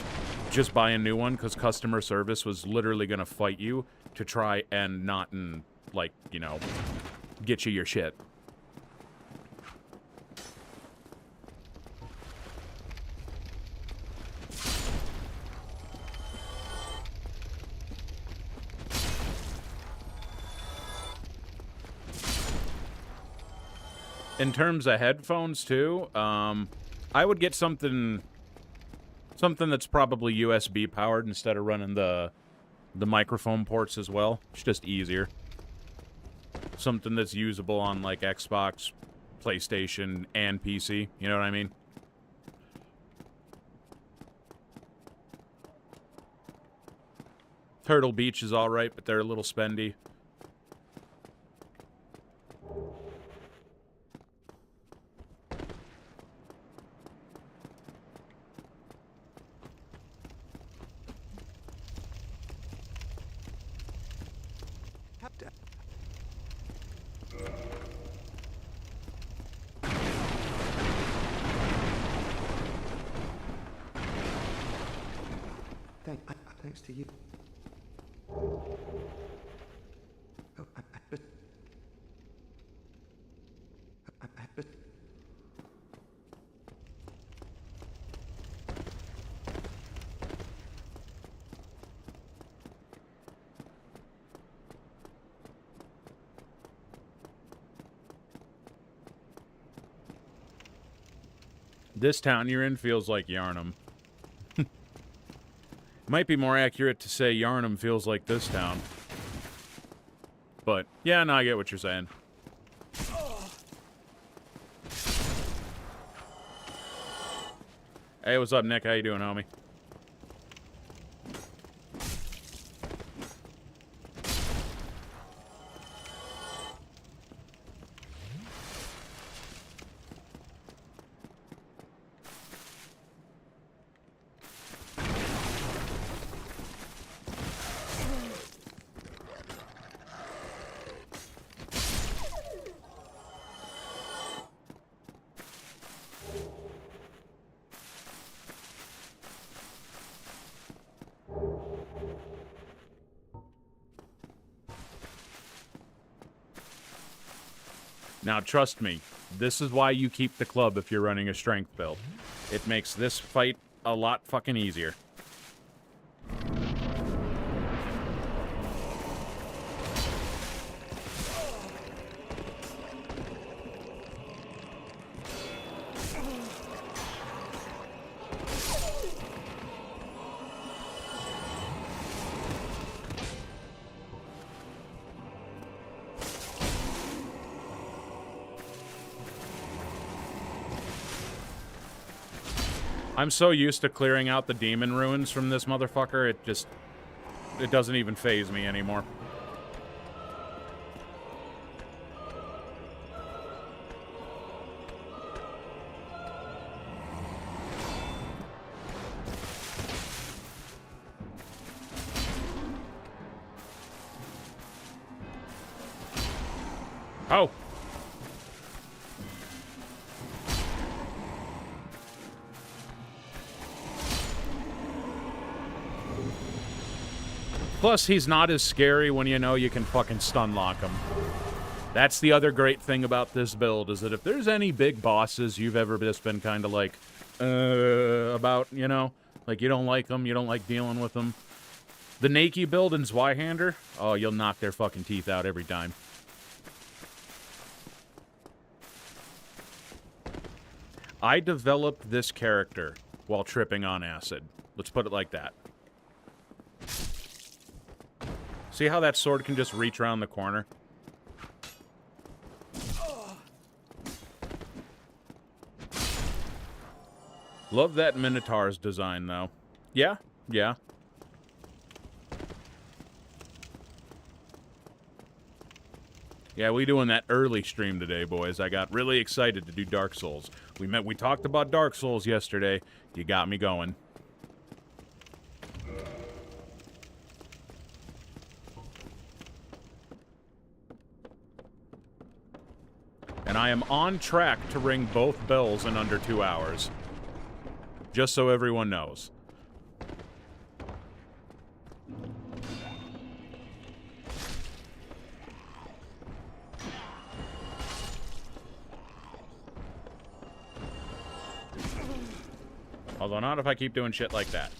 just buy a new one, because customer service was literally going to fight you to try and not, like, you know, get you your shit. In terms of headphones, too, I would get something Something that's probably USB powered instead of running the microphone ports as well. It's just easier. Something that's usable on like Xbox, PlayStation, and PC. You know what I mean? Turtle Beach is alright, but they're a little spendy. Thanks to you. This town you're in feels like Yarnum. Might be more accurate to say Yarnum feels like this town. But, yeah, no, I get what you're saying. Hey, what's up, Nick? How you doing, homie? Now, trust me, this is why you keep the club if you're running a strength build. It makes this fight a lot fucking easier. I'm so used to clearing out the demon ruins from this motherfucker, it doesn't even faze me anymore. Oh! Plus, he's not as scary when you know you can fucking stun lock him. That's the other great thing about this build, is that if there's any big bosses you've ever just been kind of like, about, you know? Like, you don't like them, you don't like dealing with them. The NAKEY build and Zweihander, oh, you'll knock their fucking teeth out every time. I developed this character while tripping on acid. Let's put it like that. See how that sword can just reach around the corner? Love that Minotaur's design, though. Yeah, yeah. Yeah, we doing that early stream today, boys. I got really excited to do Dark Souls. We talked about Dark Souls yesterday. You got me going. And I am on track to ring both bells in under 2 hours. Just so everyone knows. Although not if I keep doing shit like that.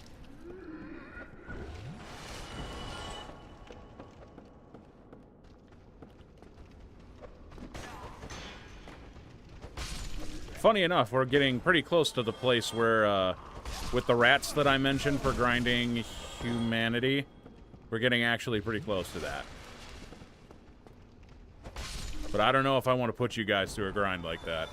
Funny enough, we're getting pretty close to the place where with the rats that I mentioned for grinding humanity, we're getting actually pretty close to that. But I don't know if I want to put you guys through a grind like that.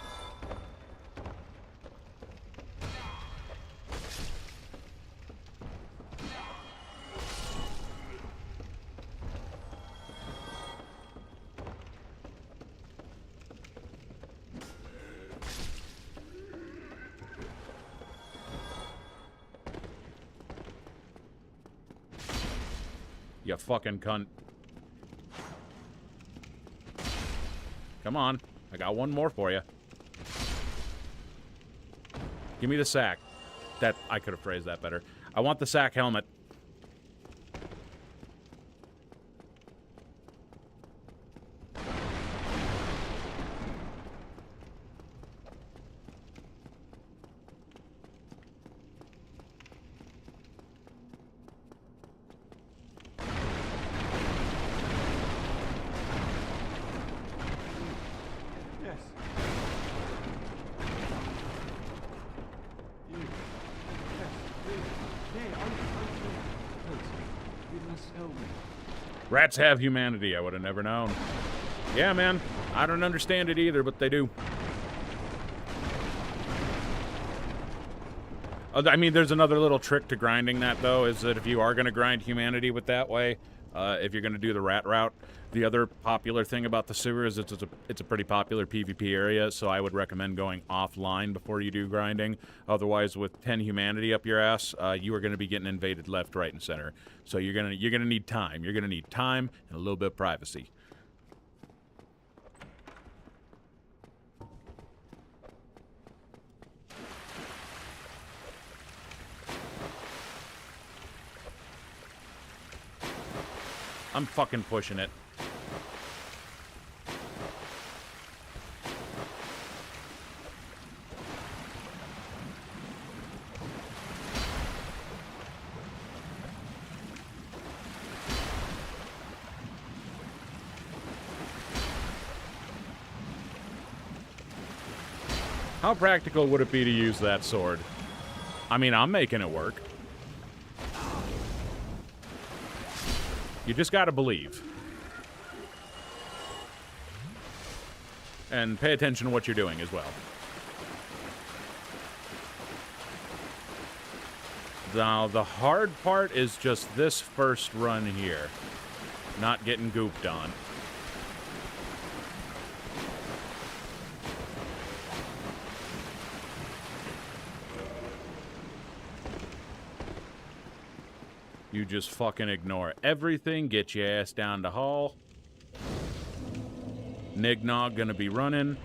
You fucking cunt. Come on. I got one more for you. Give me the sack. That I could have phrased that better. I want the sack helmet. Yes. You. Yes. Please. Yeah, please. You must help me. Rats have humanity. I would have never known. Yeah, man. I don't understand it either, but they do. I mean, there's another little trick to grinding that, though, is that if you are going to grind humanity with that way, if you're going to do the rat route, the other popular thing about the sewer is it's a pretty popular PvP area, so I would recommend going offline before you do grinding. Otherwise, with 10 humanity up your ass, you are going to be getting invaded left, right, and center. So you're gonna need time. You're gonna need time and a little bit of privacy. I'm fucking pushing it. How practical would it be to use that sword? I mean, I'm making it work. You just gotta believe. And pay attention to what you're doing as well. Now, the hard part is just this first run here. Not getting gooped on. You just fucking ignore everything, get your ass down the hall. Nignog gonna be running.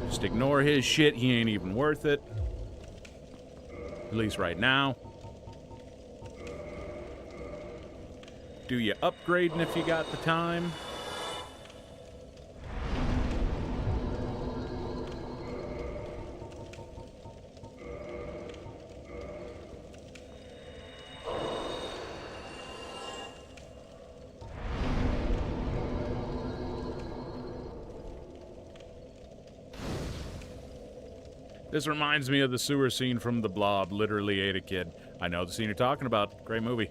Just ignore his shit, he ain't even worth it. At least right now. Do you upgrading if you got the time? This reminds me of the sewer scene from The Blob. Literally ate a kid. I know the scene you're talking about. Great movie.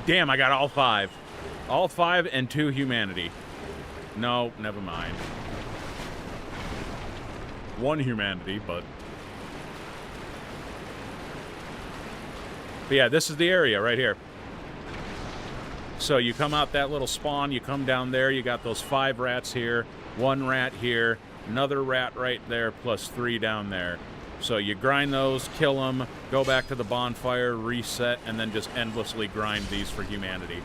Damn, I got all 5. All 5 and 2 humanity. No, never mind. 1 humanity, but yeah, this is the area right here. So you come out that little spawn, you come down there, you got those 5 rats here, 1 rat here, another rat right there, plus 3 down there. So you grind those, kill them, go back to the bonfire, reset, and then just endlessly grind these for humanity.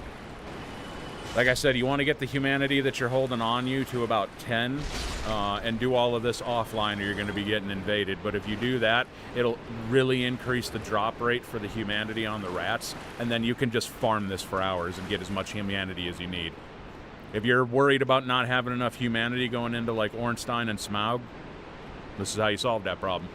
Like I said, you want to get the humanity that you're holding on you to about 10 and do all of this offline or you're going to be getting invaded. But if you do that, it'll really increase the drop rate for the humanity on the rats, and then you can just farm this for hours and get as much humanity as you need. If you're worried about not having enough humanity going into like Ornstein and Smaug, this is how you solve that problem.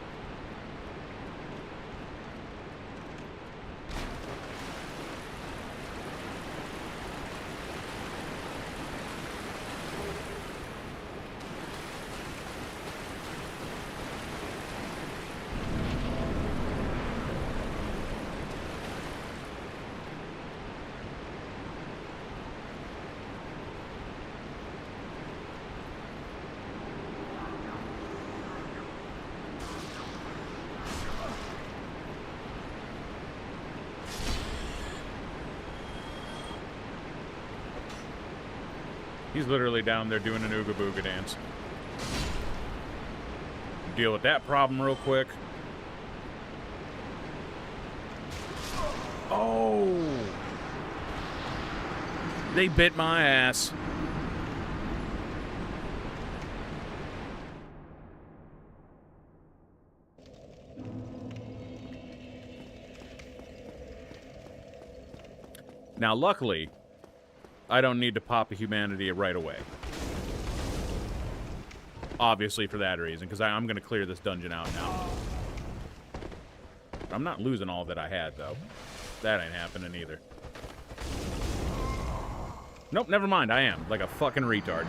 He's literally down there doing an Ooga Booga dance. Deal with that problem real quick. Oh! They bit my ass. Now, luckily, I don't need to pop a humanity right away. Obviously for that reason, because I'm going to clear this dungeon out now. I'm not losing all that I had, though. That ain't happening either. Nope, never mind, I am. Like a fucking retard.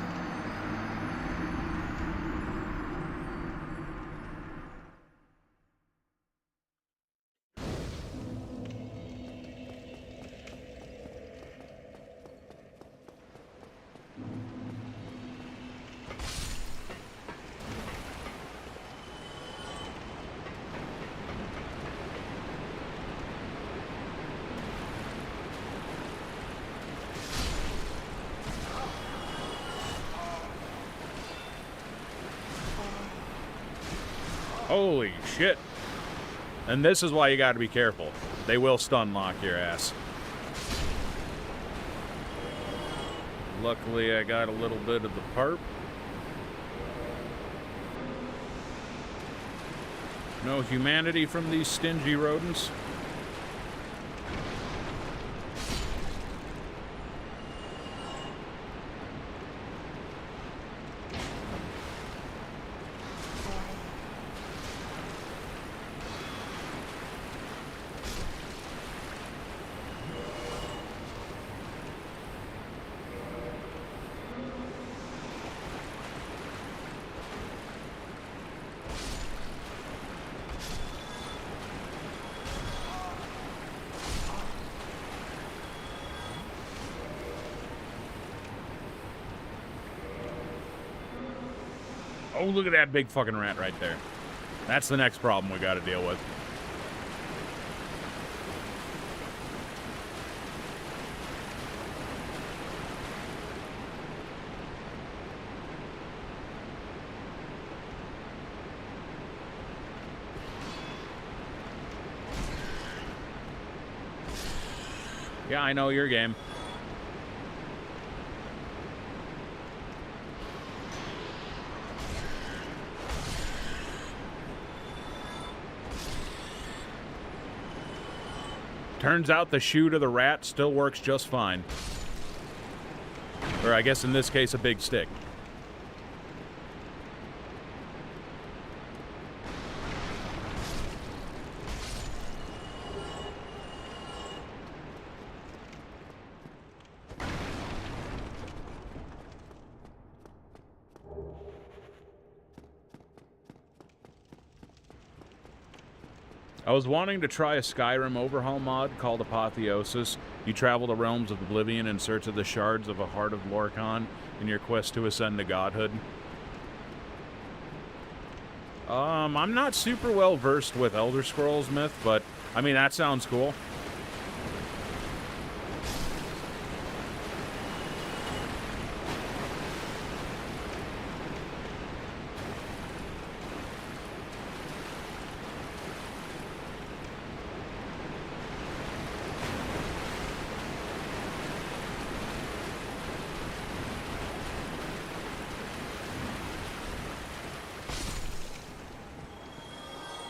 Holy shit. And this is why you gotta be careful. They will stun lock your ass. Luckily, I got a little bit of the perp. No humanity from these stingy rodents. Oh, look at that big fucking rat right there. That's the next problem we gotta deal with. Yeah, I know your game. Turns out the shoe to the rat still works just fine. Or I guess in this case, a big stick. I was wanting to try a Skyrim overhaul mod called Apotheosis. You travel the realms of Oblivion in search of the shards of a Heart of Lorkhan in your quest to ascend to godhood. I'm not super well versed with Elder Scrolls Myth, but I mean, that sounds cool.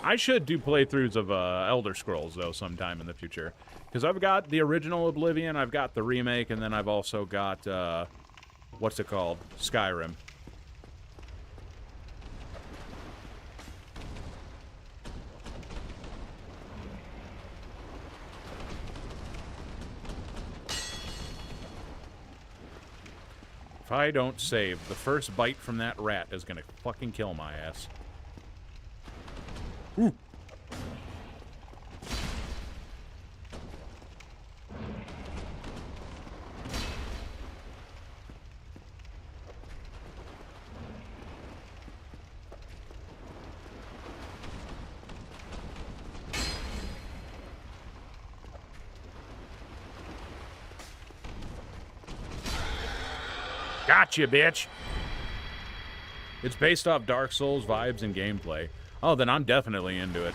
I should do playthroughs of Elder Scrolls, though, sometime in the future. Because I've got the original Oblivion, I've got the remake, and then I've also got, what's it called? Skyrim. If I don't save, the first bite from that rat is gonna fucking kill my ass. Ooh. Gotcha, bitch! It's based off Dark Souls vibes and gameplay. Oh, then I'm definitely into it.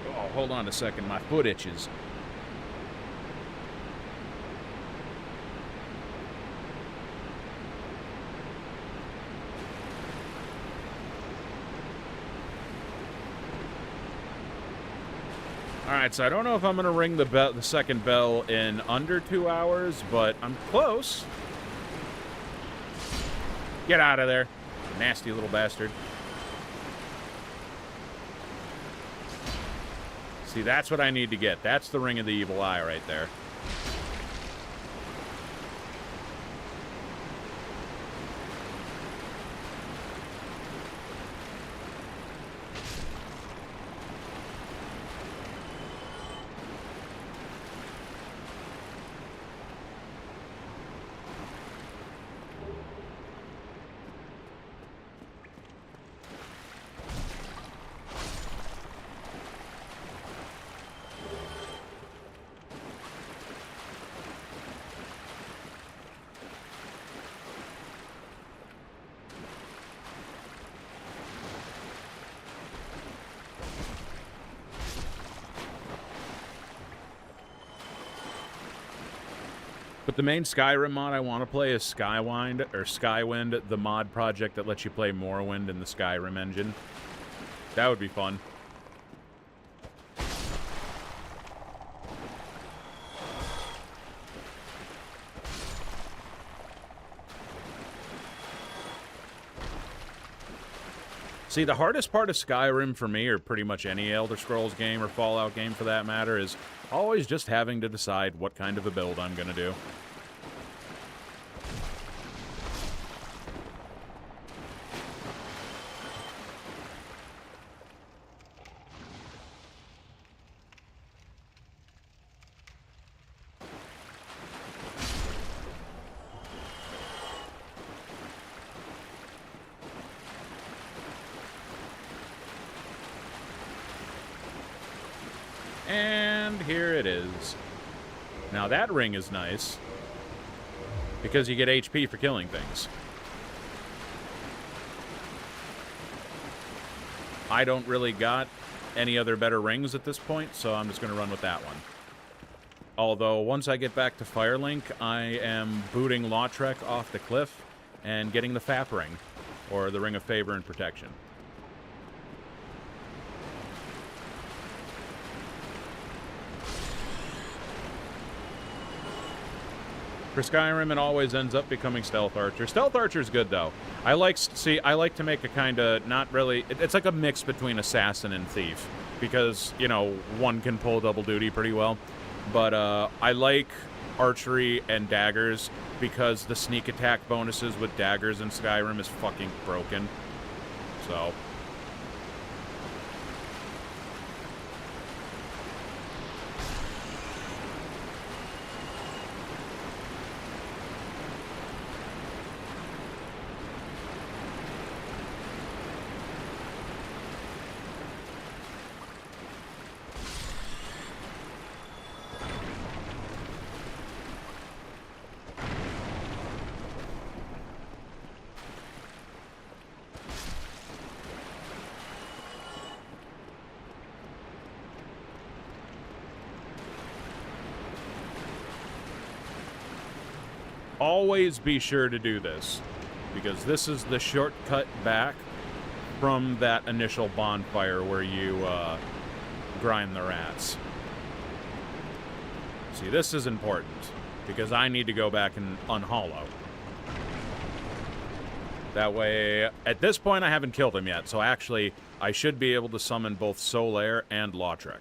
Oh, hold on a second. My foot itches. Alright, so I don't know if I'm going to ring the second bell in under 2 hours, but I'm close. Get out of there, nasty little bastard. See, that's what I need to get. That's the Ring of the Evil Eye right there. But the main Skyrim mod I want to play is Skywind, the mod project that lets you play Morrowind in the Skyrim engine. That would be fun. See, the hardest part of Skyrim for me, or pretty much any Elder Scrolls game or Fallout game for that matter, is always just having to decide what kind of a build I'm going to do. And here it is. Now that ring is nice, because you get HP for killing things. I don't really got any other better rings at this point, so I'm just going to run with that one. Although, once I get back to Firelink, I am booting Lautrec off the cliff and getting the FAP ring, or the Ring of Favor and Protection. For Skyrim, it always ends up becoming Stealth Archer. Stealth Archer's good, though. I like to make a kind of, not really, it's like a mix between Assassin and Thief. Because, you know, one can pull double duty pretty well. But I like Archery and Daggers because the sneak attack bonuses with Daggers in Skyrim is fucking broken. So... always be sure to do this, because this is the shortcut back from that initial bonfire where you grind the rats. See, this is important, because I need to go back and unhollow. That way, at this point I haven't killed him yet, so actually I should be able to summon both Solaire and Lautrec.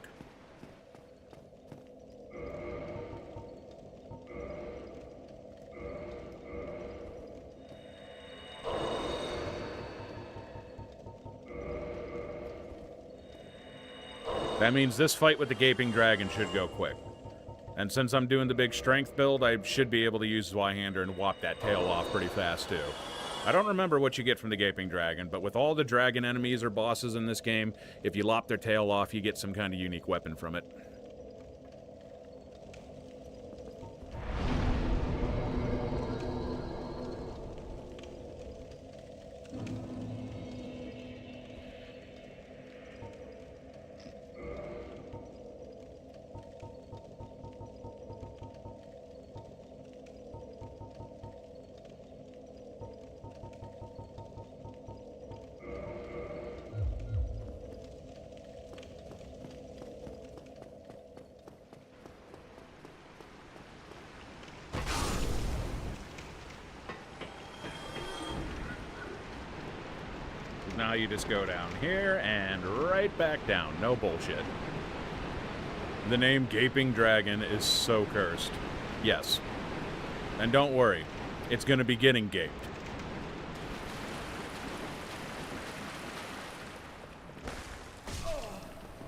That means this fight with the Gaping Dragon should go quick. And since I'm doing the big strength build, I should be able to use Zweihander and whop that tail off pretty fast, too. I don't remember what you get from the Gaping Dragon, but with all the dragon enemies or bosses in this game, if you lop their tail off, you get some kind of unique weapon from it. Now you just go down here and right back down. No bullshit. The name Gaping Dragon is so cursed. Yes. And don't worry, it's going to be getting gaped.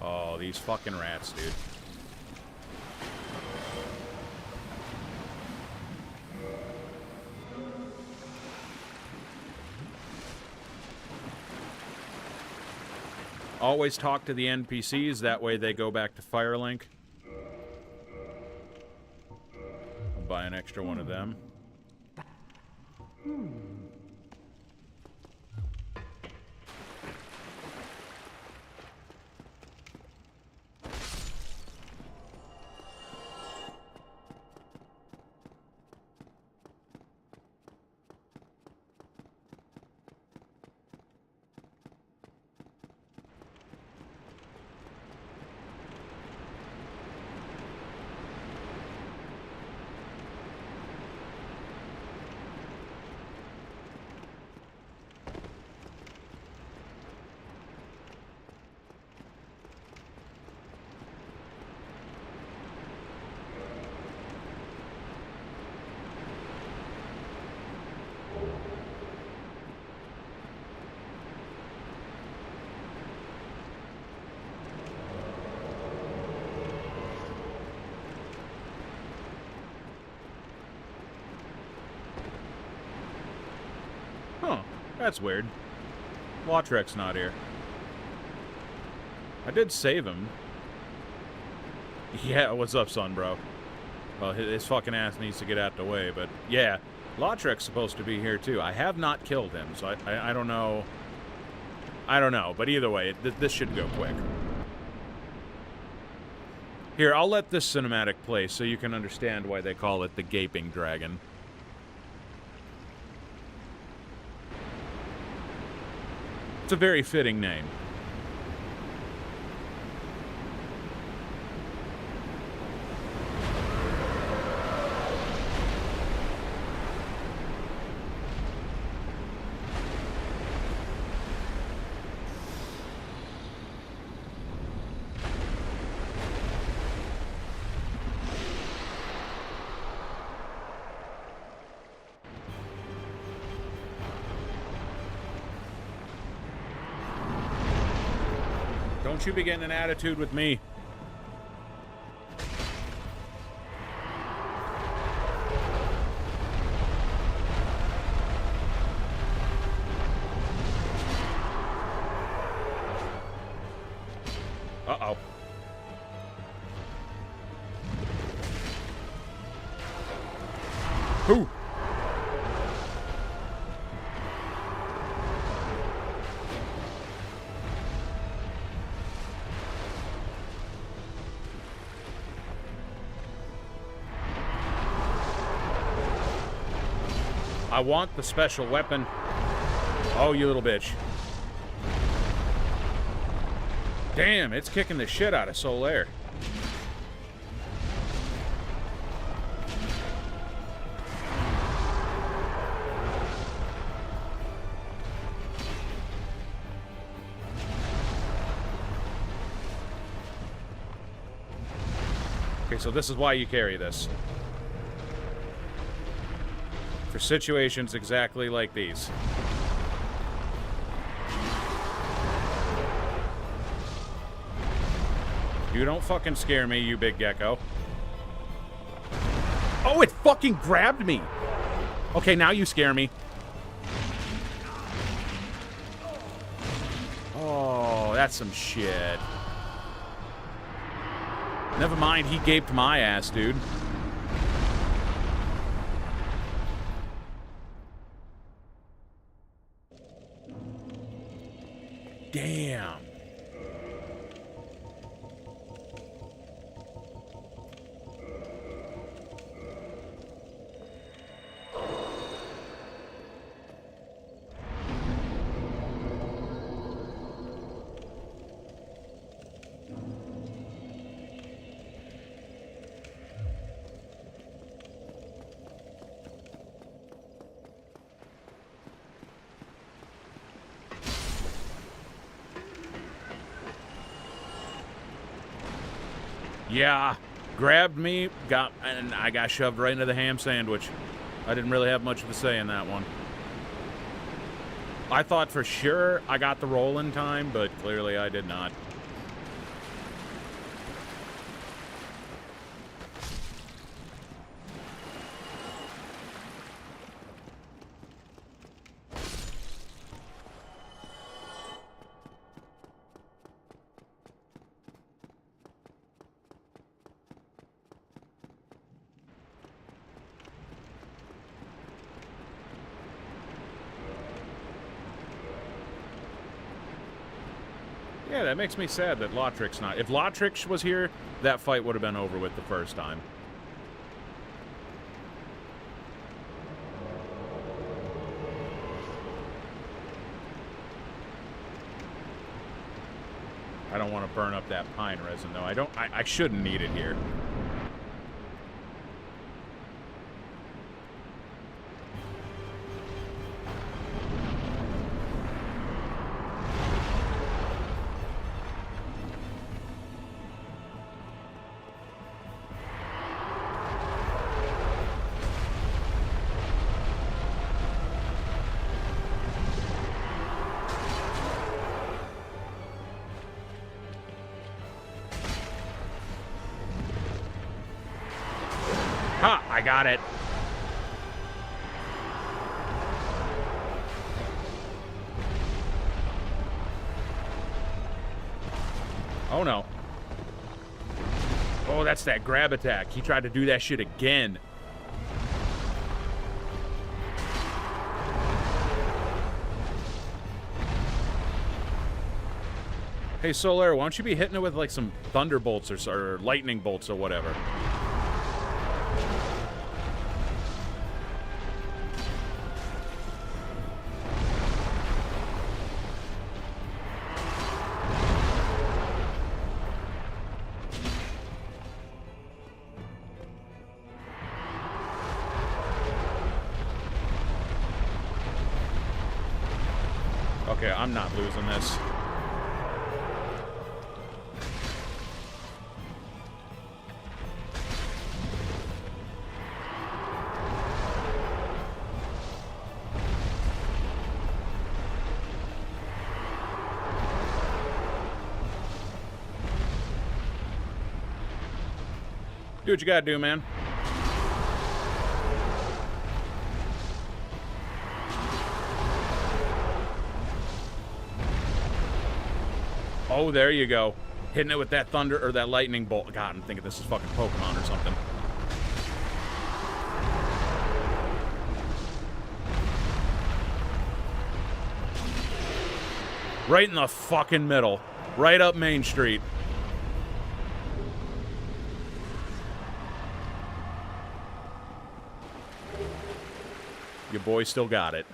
Oh, these fucking rats, dude. Always talk to the NPCs, that way they go back to Firelink. I'll buy an extra one of them. Huh, that's weird. Lautrec's not here. I did save him. Yeah, what's up, son, bro? Well, his fucking ass needs to get out the way, but yeah, Lautrec's supposed to be here too. I have not killed him, so I don't know. I don't know, but either way, this should go quick. Here, I'll let this cinematic play so you can understand why they call it the Gaping Dragon. It's a very fitting name. Don't you be getting an attitude with me. Uh-oh. Who? I want the special weapon. Oh, you little bitch. Damn, it's kicking the shit out of Solaire. Okay, so this is why you carry this. For situations exactly like these. You don't fucking scare me, you big gecko. Oh, it fucking grabbed me! Okay, now you scare me. Oh, that's some shit. Never mind, he gaped my ass, dude. Damn. Yeah, grabbed me, and I got shoved right into the ham sandwich. I didn't really have much of a say in that one. I thought for sure I got the roll in time, but clearly I did not. Yeah, that makes me sad that Lautric's not. If Lautrix was here, that fight would have been over with the first time. I don't want to burn up that pine resin, though. I shouldn't need it here. Ha! I got it. Oh no. Oh, that's that grab attack. He tried to do that shit again. Hey, Solaire, why don't you be hitting it with like some thunderbolts or lightning bolts or whatever? Okay, I'm not losing this. Do what you gotta do, man. Oh, there you go. Hitting it with that thunder or that lightning bolt. God, I'm thinking this is fucking Pokemon or something. Right in the fucking middle. Right up Main Street. Your boy still got it.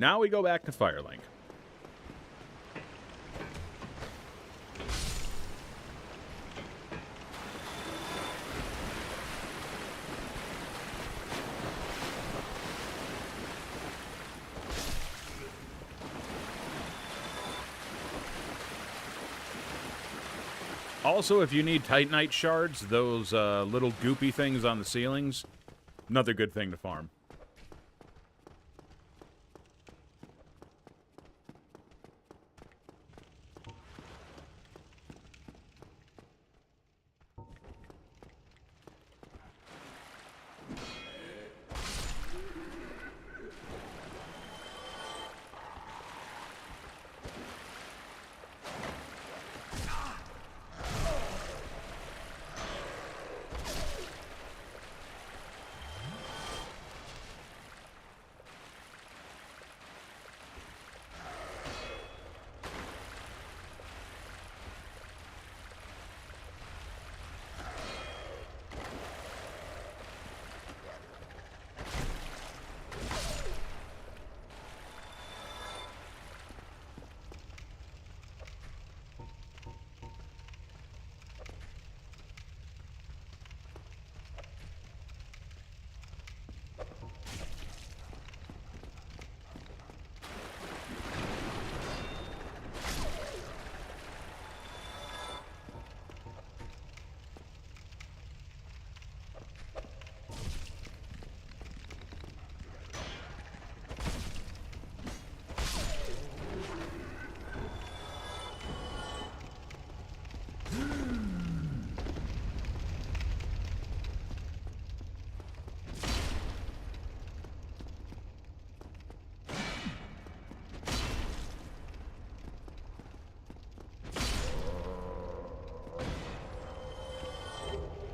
Now we go back to Firelink. Also, if you need Titanite shards, those little goopy things on the ceilings, another good thing to farm.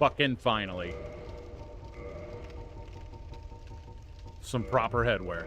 Fucking finally. Some proper headwear.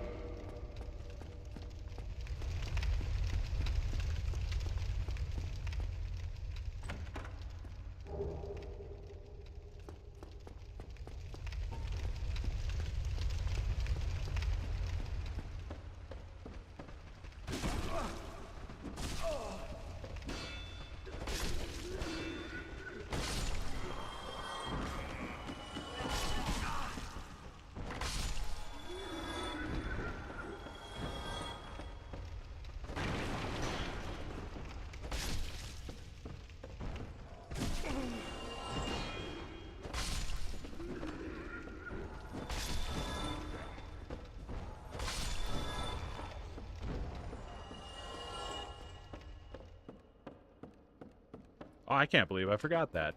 Oh, I can't believe I forgot that.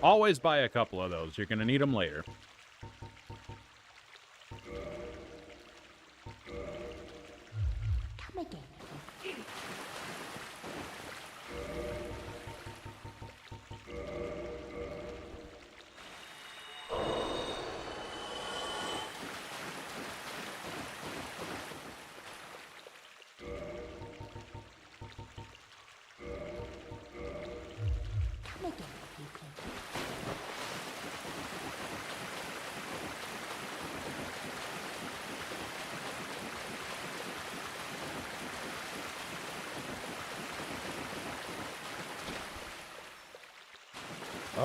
Always buy a couple of those. You're going to need them later. Come again.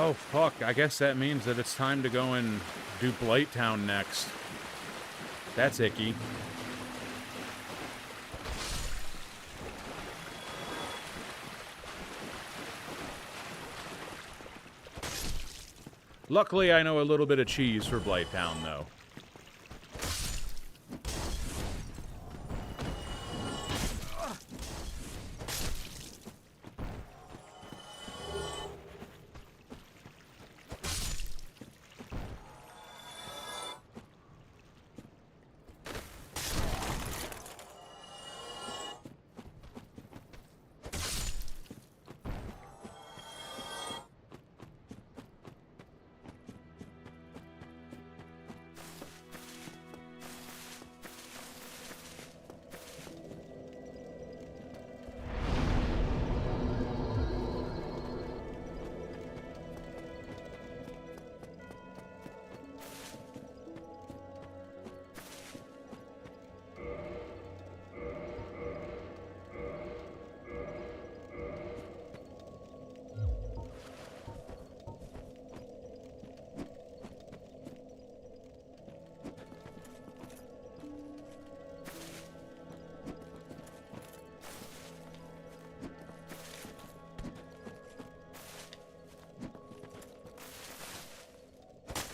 Oh, fuck. I guess that means that it's time to go and do Blighttown next. That's icky. Luckily, I know a little bit of cheese for Blighttown, though.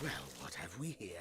Well, what have we here?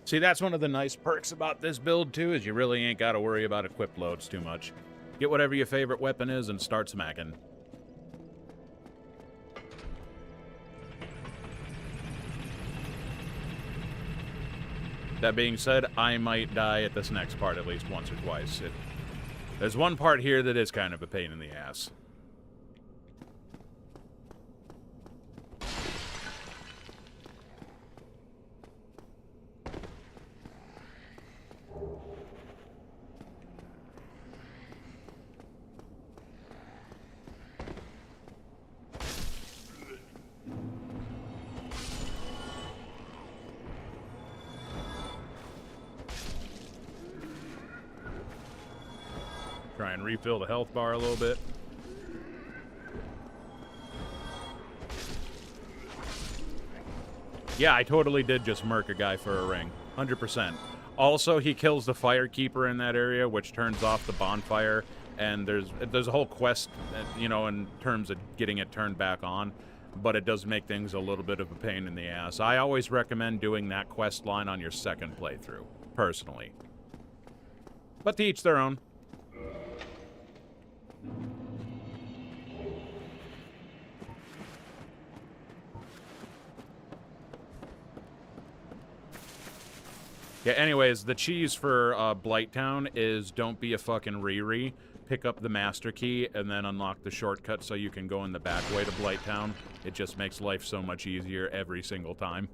See, that's one of the nice perks about this build, too, is you really ain't got to worry about equip loads too much. Get whatever your favorite weapon is and start smacking. That being said, I might die at this next part at least once or twice. There's one part here that is kind of a pain in the ass. Try and refill the health bar a little bit. Yeah, I totally did just murk a guy for a ring. 100%. Also, he kills the firekeeper in that area, which turns off the bonfire, and there's a whole quest, you know, in terms of getting it turned back on, but it does make things a little bit of a pain in the ass. I always recommend doing that quest line on your second playthrough, personally. But to each their own. Yeah, anyways, the cheese for Blighttown is don't be a fucking Riri. Pick up the master key and then unlock the shortcut so you can go in the back way to Blighttown. It just makes life so much easier every single time.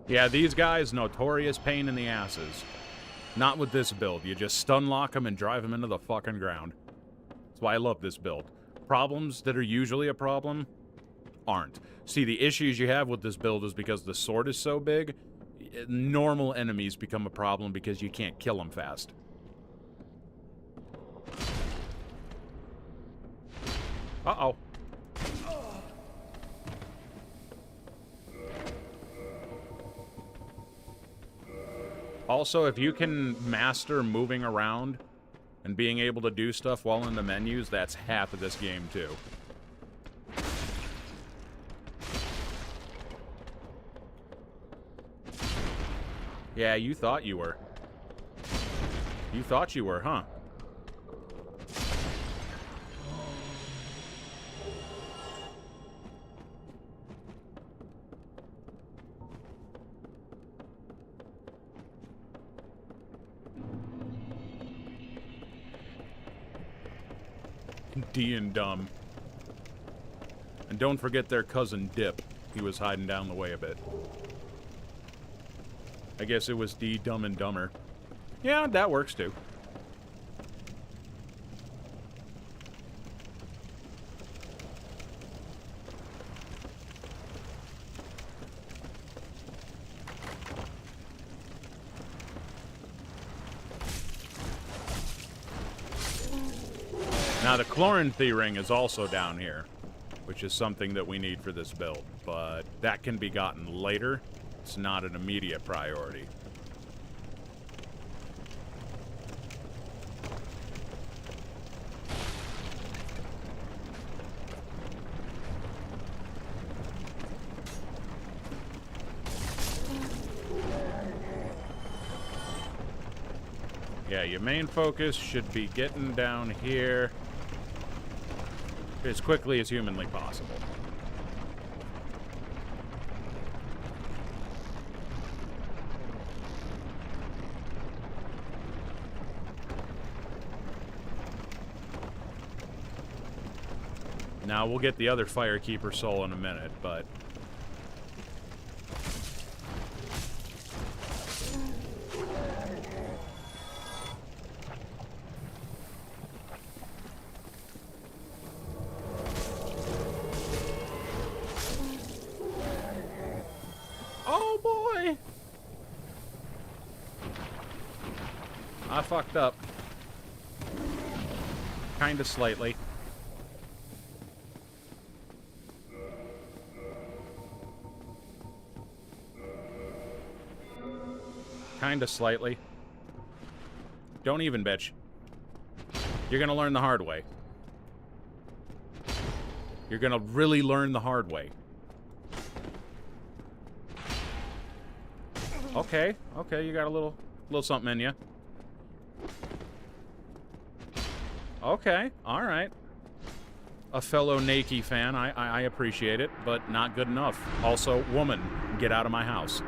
Yeah, these guys, notorious pain in the asses. Not with this build. You just stun lock them and drive them into the fucking ground. That's why I love this build. Problems that are usually a problem aren't. See, the issues you have with this build is because the sword is so big, normal enemies become a problem because you can't kill them fast. Uh-oh. Also, if you can master moving around and being able to do stuff while in the menus, that's half of this game, too. Yeah, you thought you were. You thought you were, huh? D and dumb. And don't forget their cousin Dip. He was hiding down the way a bit. I guess it was D, Dumb and Dumber. Yeah, that works too. Now, the Chloranthy ring is also down here, which is something that we need for this build, but that can be gotten later. It's not an immediate priority. Yeah, your main focus should be getting down here as quickly as humanly possible. Now, we'll get the other Firekeeper soul in a minute, but... Oh, boy! I fucked up. Kinda slightly. Kinda slightly. Don't even, bitch. You're gonna learn the hard way. You're gonna really learn the hard way. Okay, okay, you got a little something in you. Okay, alright. A fellow NAKEY fan, I appreciate it, but not good enough. Also, woman, get out of my house.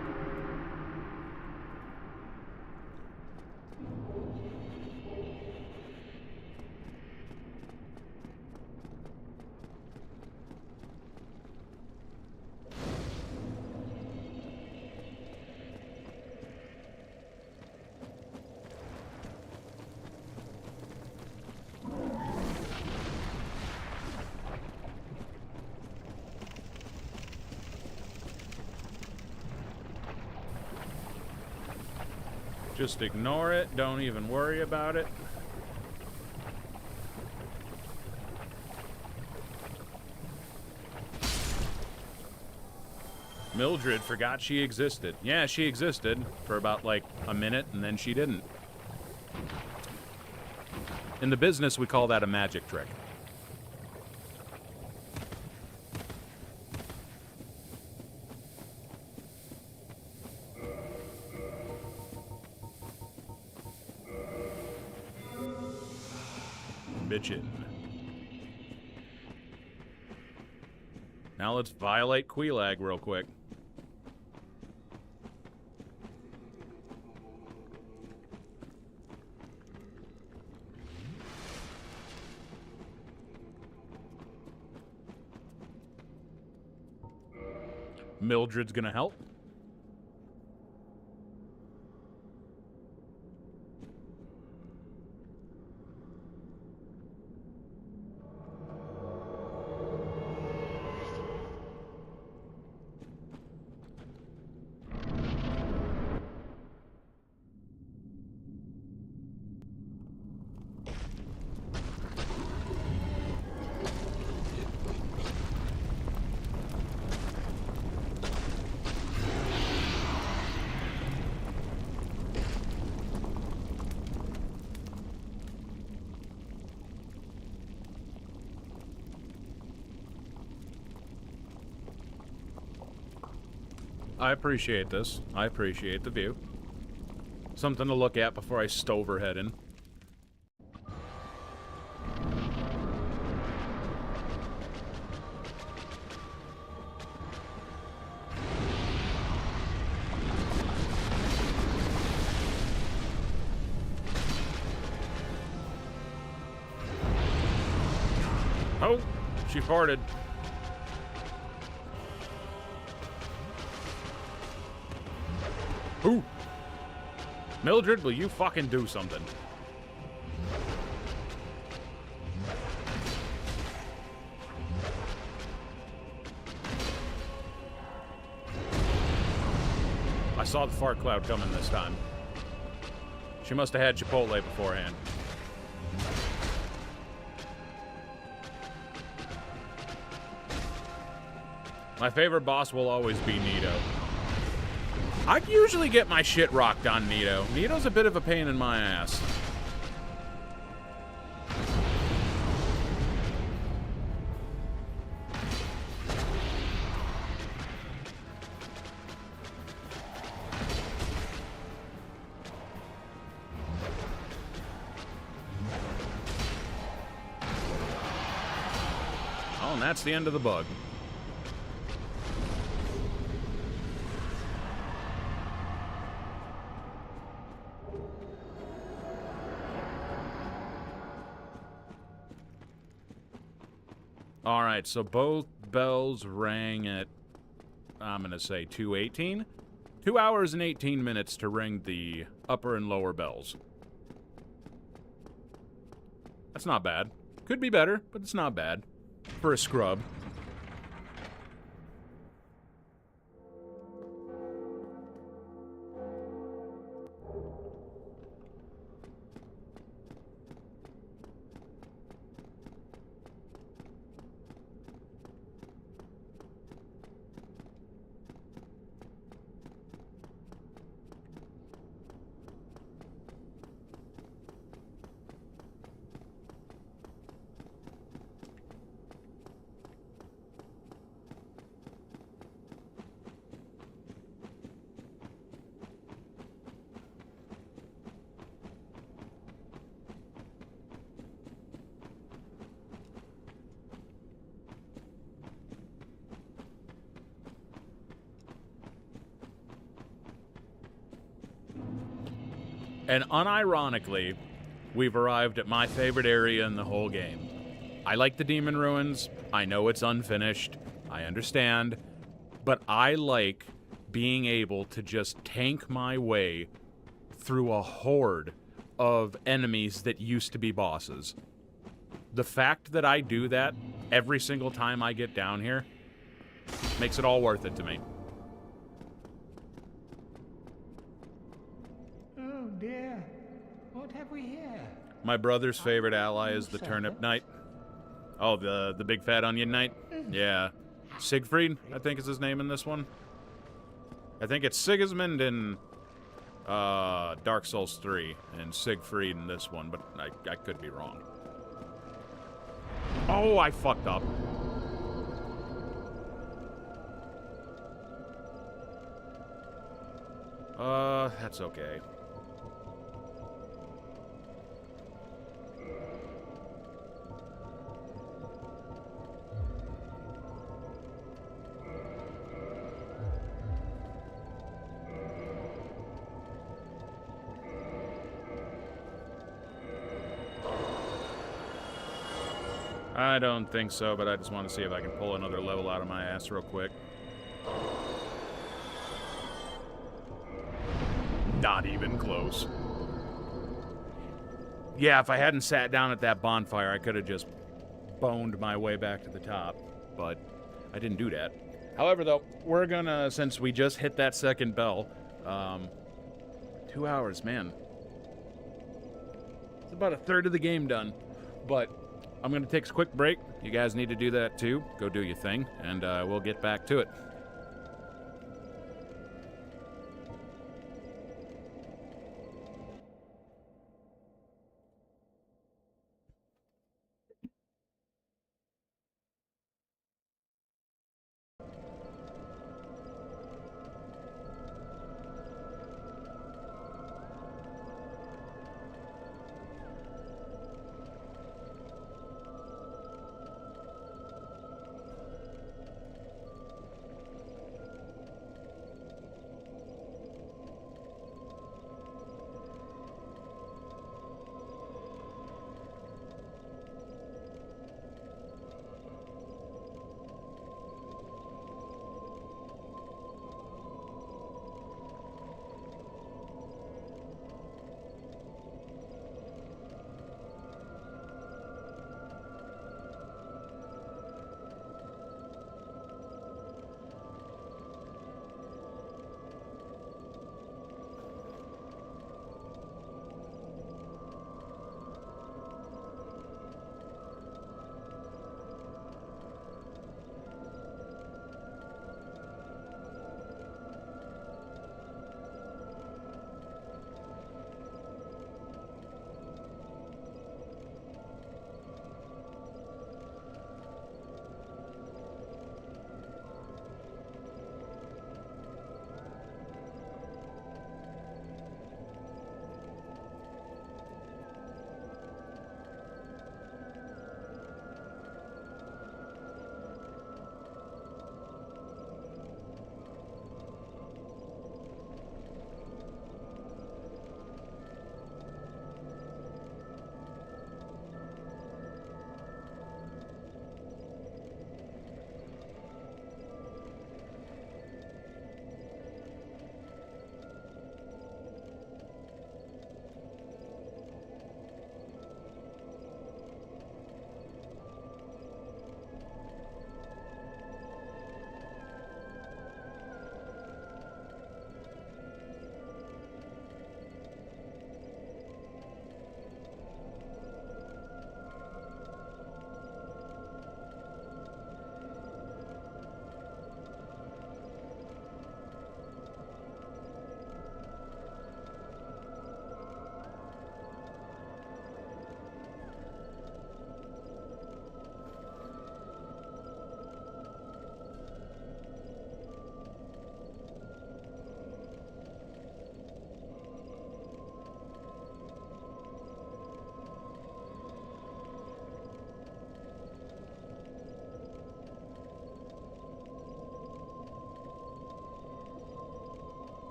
Just ignore it. Don't even worry about it. Mildred forgot she existed. Yeah, she existed for about, like, a minute, and then she didn't. In the business, we call that a magic trick. Bitchin'. Now let's violate Quelaag real quick. Mildred's gonna help. I appreciate this. I appreciate the view. Something to look at before I stove her head in. Oh, she farted. Ooh. Mildred, will you fucking do something? I saw the fart cloud coming this time. She must have had Chipotle beforehand. My favorite boss will always be Nito. I usually get my shit rocked on Nito. Nito's a bit of a pain in my ass. Oh, and that's the end of the bug. Alright, so both bells rang at, I'm going to say 2:18? 2 hours and 18 minutes to ring the upper and lower bells. That's not bad. Could be better, but it's not bad. For a scrub. And unironically, we've arrived at my favorite area in the whole game. I like the Demon Ruins. I know it's unfinished. I understand. But I like being able to just tank my way through a horde of enemies that used to be bosses. The fact that I do that every single time I get down here makes it all worth it to me. Oh dear. What have we here? My brother's favorite ally is the Turnip Knight. Oh, the big fat onion knight? Yeah. Siegfried, I think is his name in this one. I think it's Sigismund in Dark Souls 3 and Siegfried in this one, but I could be wrong. Oh, I fucked up. That's okay. I don't think so, but I just want to see if I can pull another level out of my ass real quick. Not even close. Yeah, if I hadn't sat down at that bonfire, I could have just boned my way back to the top, but I didn't do that. However, though, we're gonna, since we just hit that second bell, 2 hours, man. It's about a third of the game done, but I'm going to take a quick break. You guys need to do that too. Go do your thing, and we'll get back to it.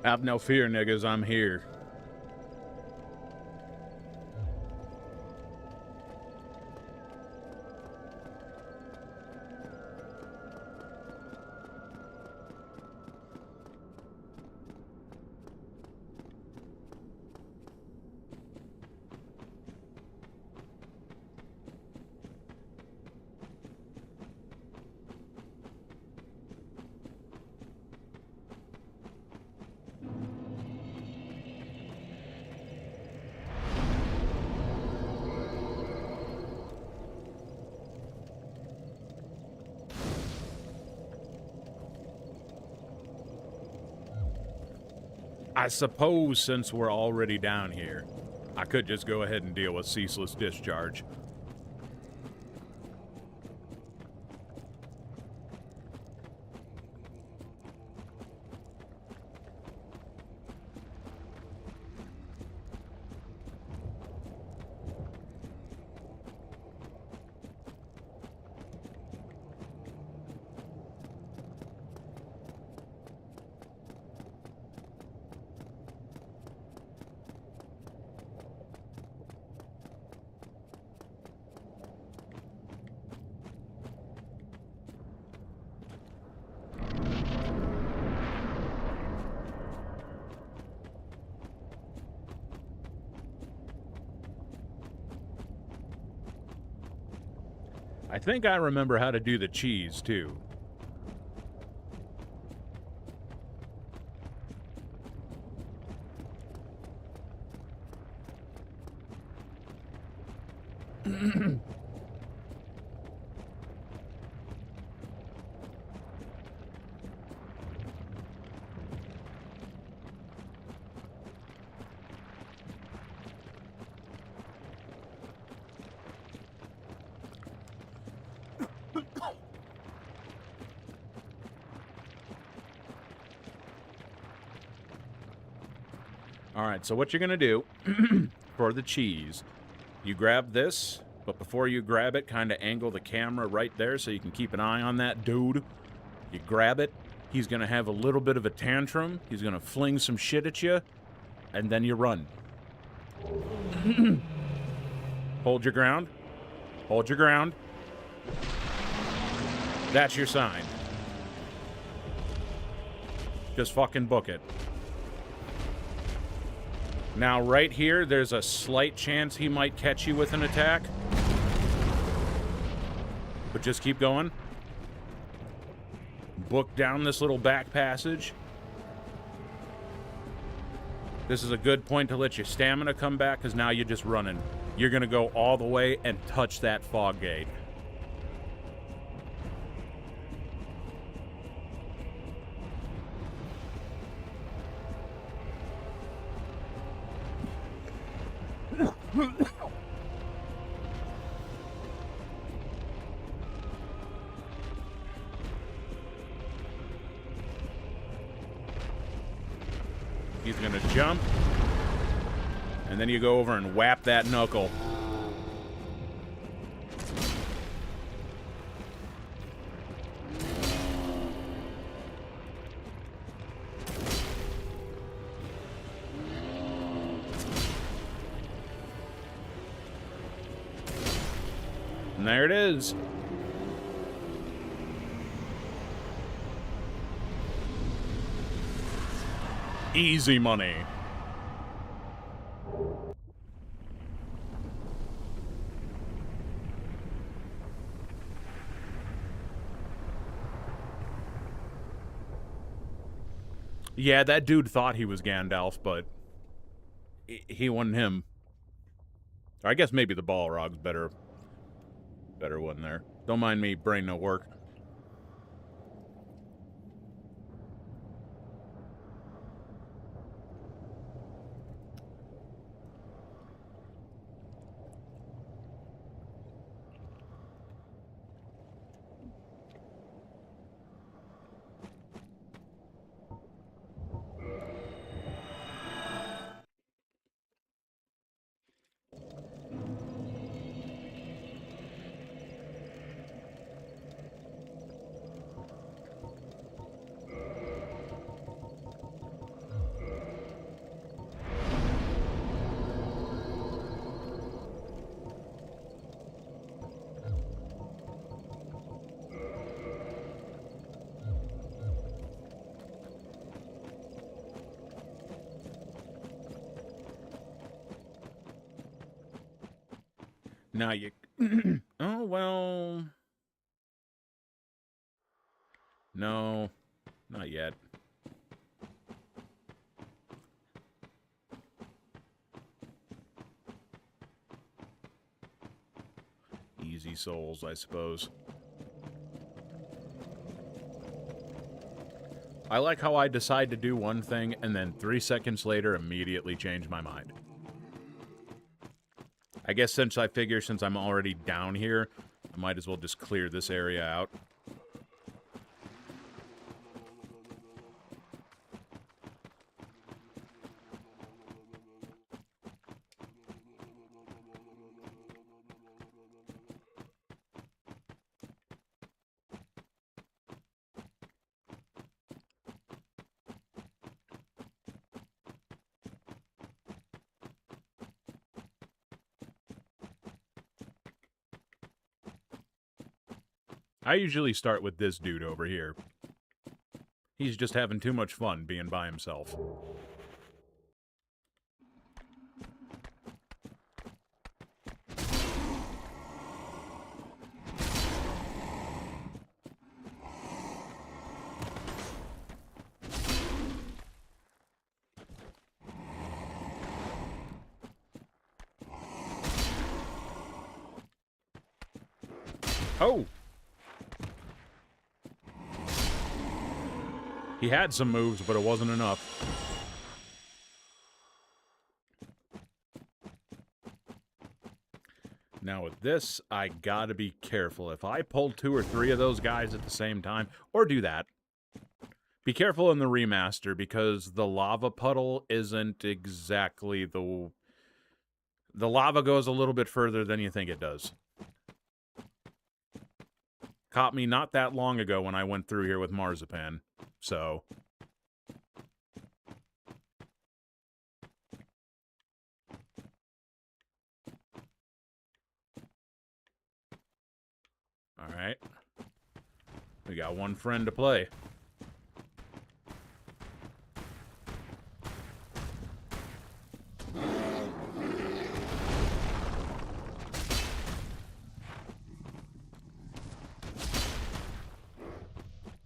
Have no fear, niggas, I'm here. I suppose since we're already down here, I could just go ahead and deal with ceaseless discharge. I think I remember how to do the cheese, too. Alright, so what you're going to do for the cheese, you grab this, but before you grab it, kind of angle the camera right there so you can keep an eye on that dude. You grab it, he's going to have a little bit of a tantrum, he's going to fling some shit at you, and then you run. Hold your ground. Hold your ground. That's your sign. Just fucking book it. Now, right here, there's a slight chance he might catch you with an attack. But just keep going. Book down this little back passage. This is a good point to let your stamina come back, because now you're just running. You're going to go all the way and touch that fog gate. He's going to jump, and then you go over and whap that knuckle. And there it is. Easy money. Yeah, that dude thought he was Gandalf, but he wasn't him. Or I guess maybe the Balrog's better one there. Don't mind me, brain no work. Now you... oh, well... No, not yet. Easy souls, I suppose. I like how I decide to do one thing and then 3 seconds later immediately change my mind. I guess since I'm already down here, I might as well just clear this area out. I usually start with this dude over here. He's just having too much fun being by himself. Oh! He had some moves, but it wasn't enough. Now with this, I gotta be careful. If I pull 2 or 3 of those guys at the same time, or do that, be careful in the remaster, because the lava puddle isn't exactly the... The lava goes a little bit further than you think it does. Caught me not that long ago when I went through here with Marzipan. So... Alright. We got one friend to play.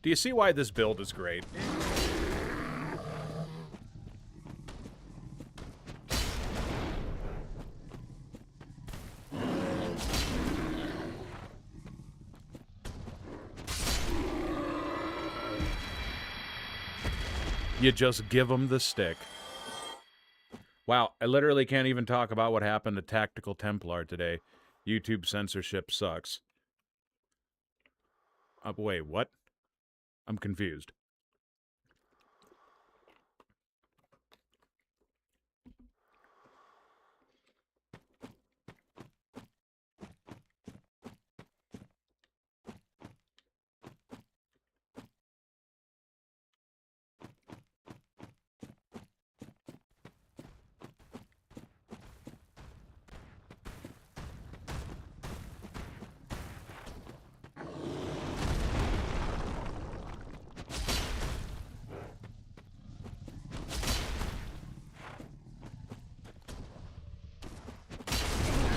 Do you see why this build is great? You just give them the stick. Wow, I literally can't even talk about what happened to Tactical Templar today. YouTube censorship sucks. Wait, what? I'm confused.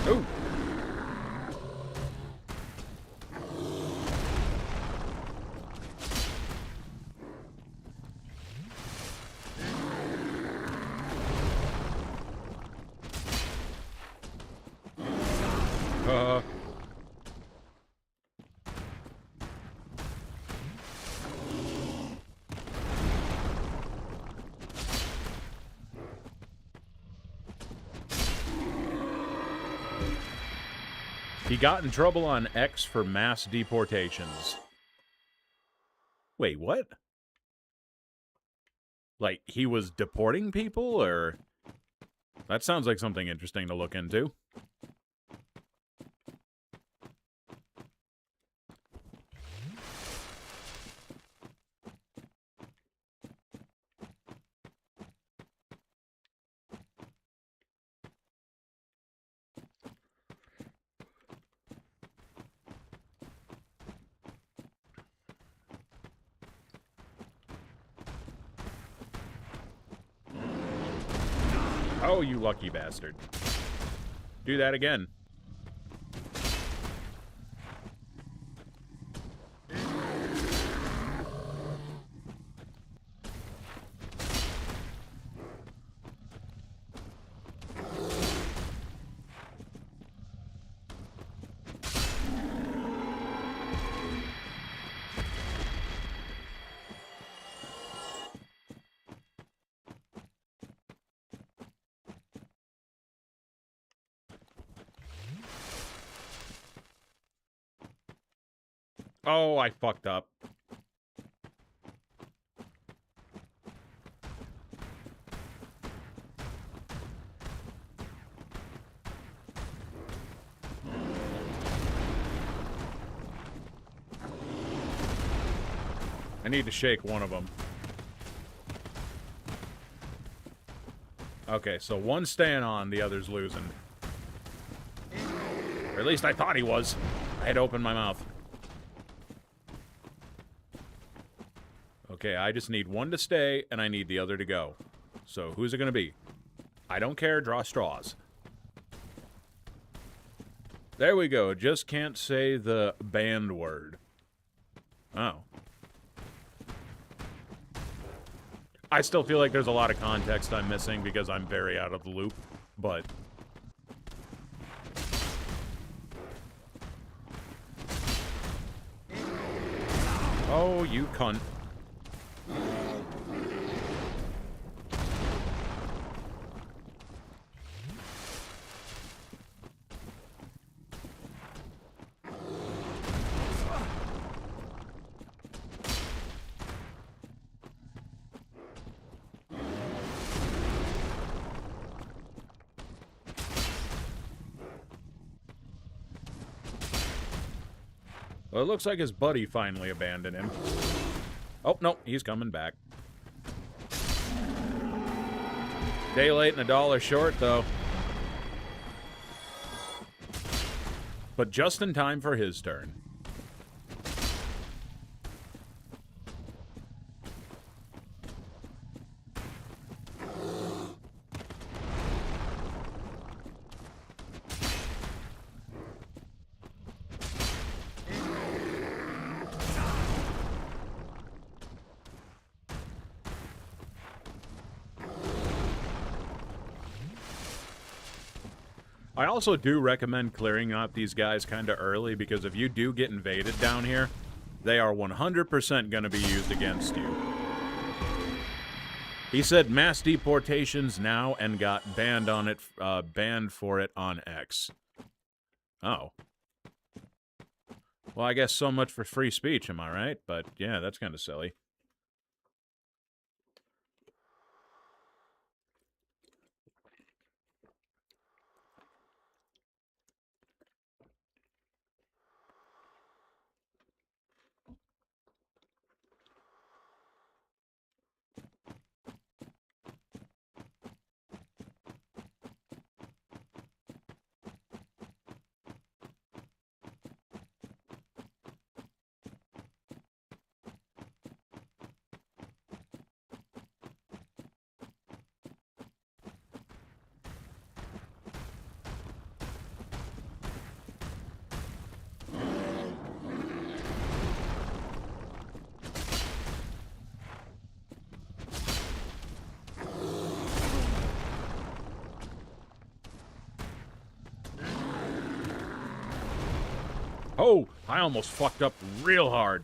Oh! He got in trouble on X for mass deportations. Wait, what? Like, he was deporting people, or... That sounds like something interesting to look into. Oh, you lucky bastard. Do that again. Oh, I fucked up. I need to shake one of them. Okay, so one's staying on, the other's losing. Or at least I thought he was. I had to open my mouth. Okay, I just need one to stay, and I need the other to go. So, who's it gonna be? I don't care, draw straws. There we go, just can't say the banned word. Oh. I still feel like there's a lot of context I'm missing because I'm very out of the loop, but... Oh, you cunt. Well, it looks like his buddy finally abandoned him. Oh, no, he's coming back. Day late and $1 short, though. But just in time for his turn. I also do recommend clearing out these guys kind of early, because if you do get invaded down here, they are 100% going to be used against you. He said mass deportations now and got banned on it, banned for it on X. Oh. Well, I guess so much for free speech, am I right? But yeah, that's kind of silly. Oh, I almost fucked up real hard.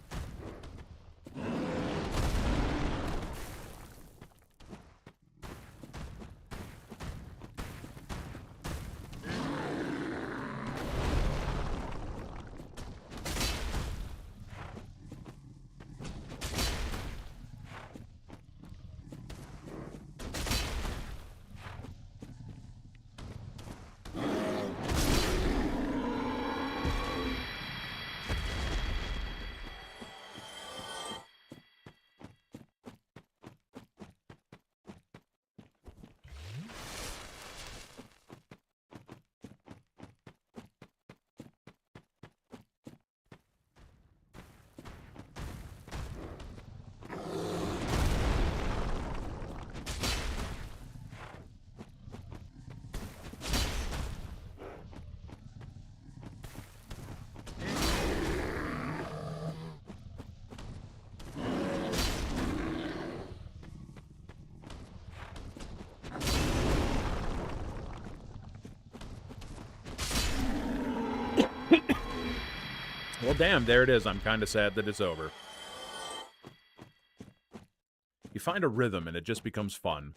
Well, damn, there it is. I'm kind of sad that it's over. You find a rhythm and it just becomes fun.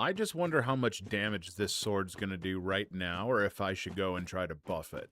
I just wonder how much damage this sword's gonna do right now, or if I should go and try to buff it.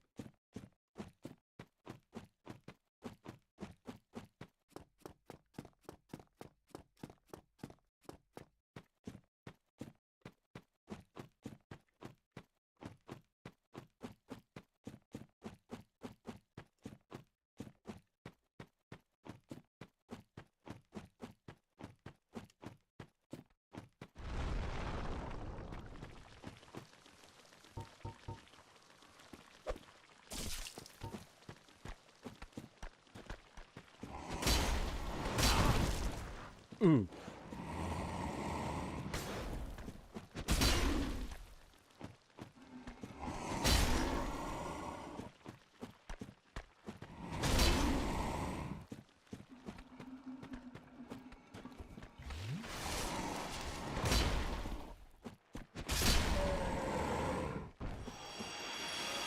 Ooh.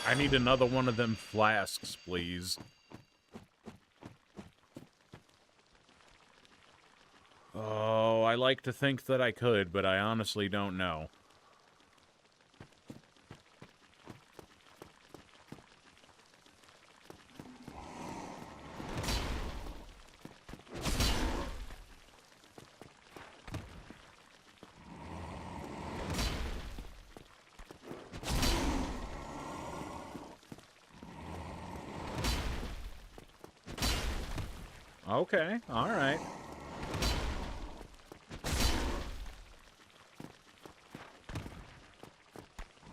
I need another one of them flasks, please. Oh, I like to think that I could, but I honestly don't know. Okay, all right.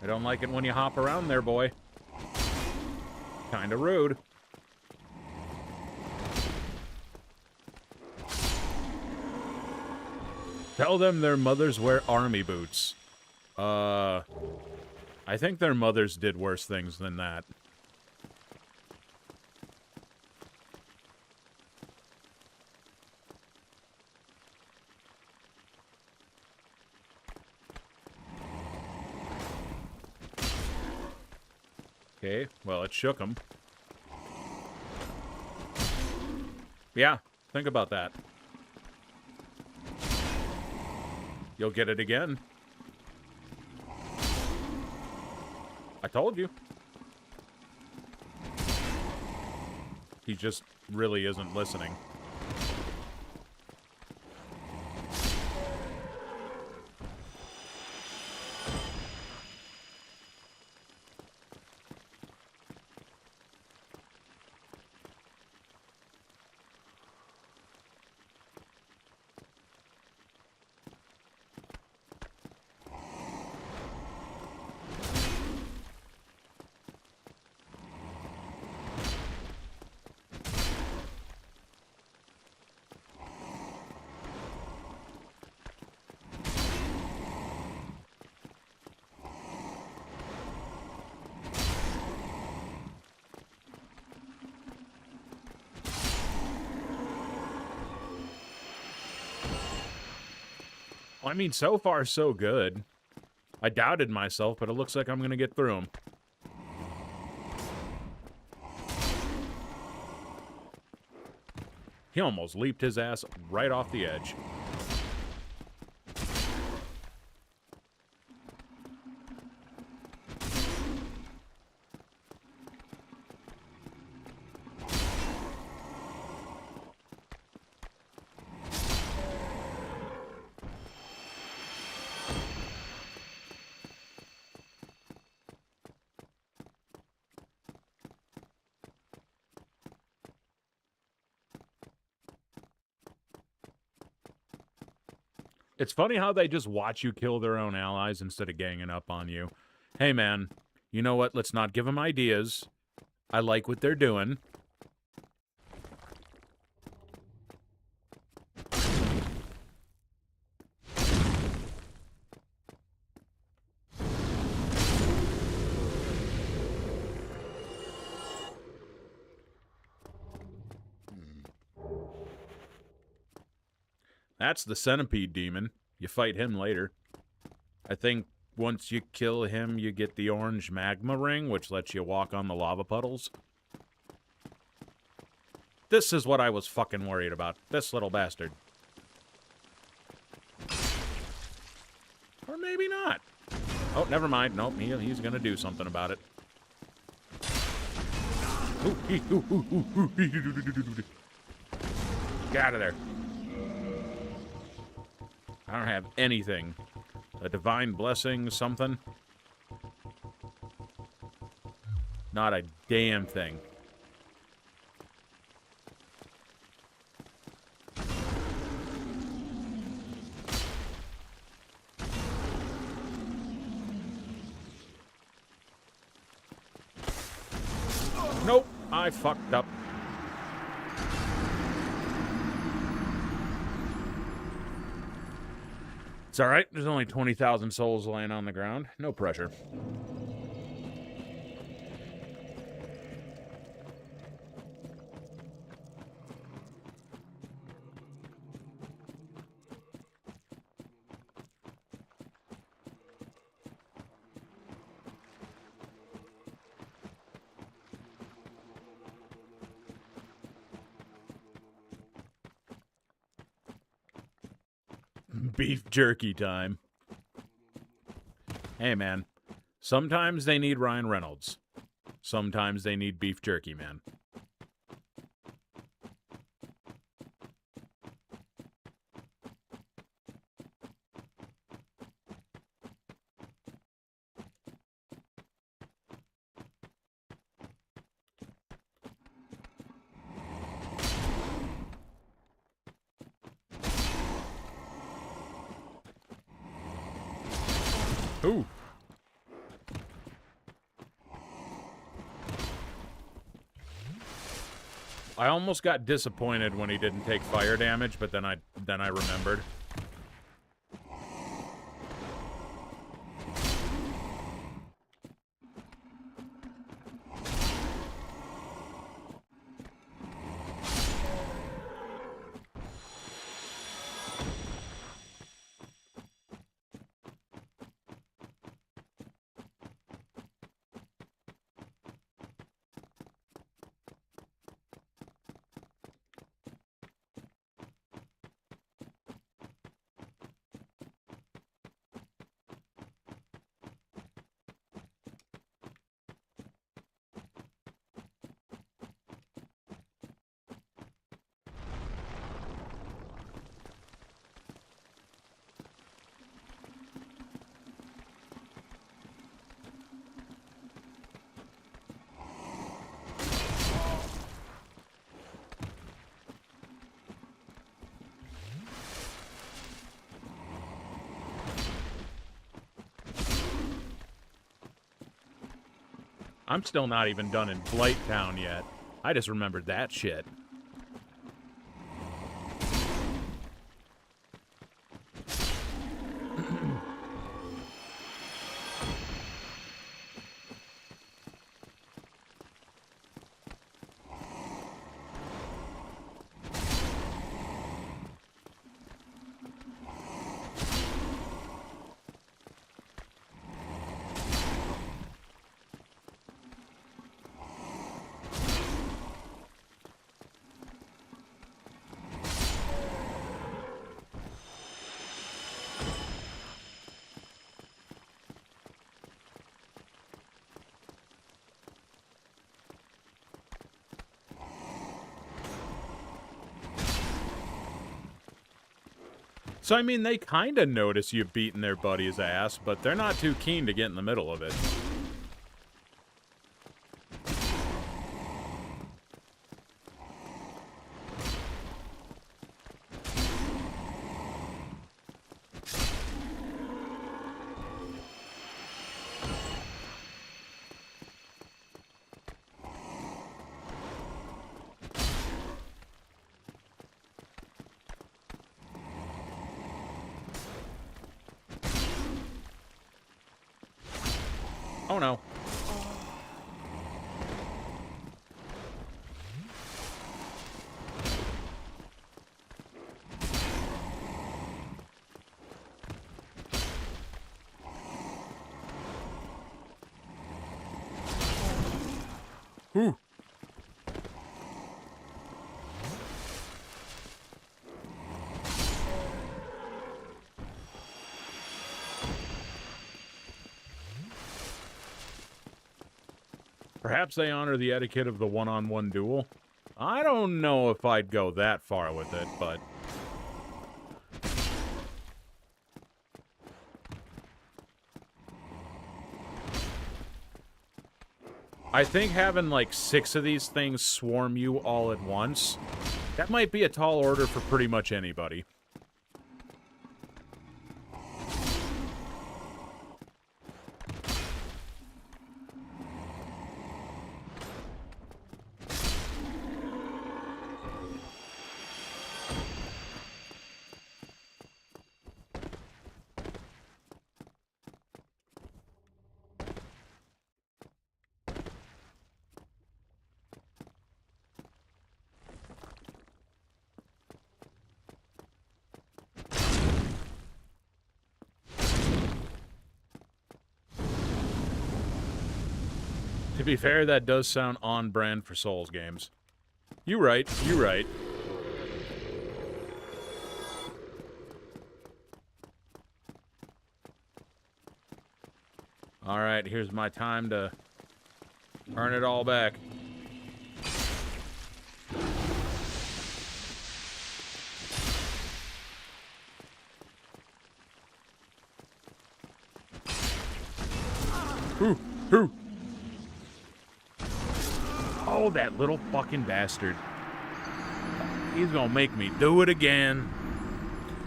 I don't like it when you hop around there, boy. Kinda rude. Tell them their mothers wear army boots. I think their mothers did worse things than that. Okay, well, it shook him. Yeah, think about that. You'll get it again. I told you. He just really isn't listening. I mean, so far, so good. I doubted myself, but it looks like I'm going to get through him. He almost leaped his ass right off the edge. It's funny how they just watch you kill their own allies instead of ganging up on you. Hey, man, you know what? Let's not give them ideas. I like what they're doing. That's the centipede demon. You fight him later. I think once you kill him, you get the orange magma ring, which lets you walk on the lava puddles. This is what I was fucking worried about. This little bastard. Or Oh, never mind. Nope, he's gonna do something about it. Get out of there. I don't have anything. A divine blessing, something. Not a damn thing. Nope, I fucked up. It's alright, there's only 20,000 souls laying on the ground. No pressure. Beef jerky time. Hey, man. Sometimes they need Ryan Reynolds. Sometimes they need beef jerky, man. Ooh. I almost got disappointed when he didn't take fire damage, but then I remembered. I'm still not even done in Blight Town yet. I just remembered that shit. So, I mean, they kind of notice you beating their buddy's ass, but they're not too keen to get in the middle of it. Oh no. Whew. Perhaps they honor the etiquette of the one-on-one duel. I don't know if I'd go that far with it, but... I think having, like, 6 of these things swarm you all at once, that might be a tall order for pretty much anybody. To be fair, that does sound on brand for Souls games. You right, you right. Alright, here's my time to earn it all back. Whoo, whoo. Oh, that little fucking bastard. He's gonna make me do it again.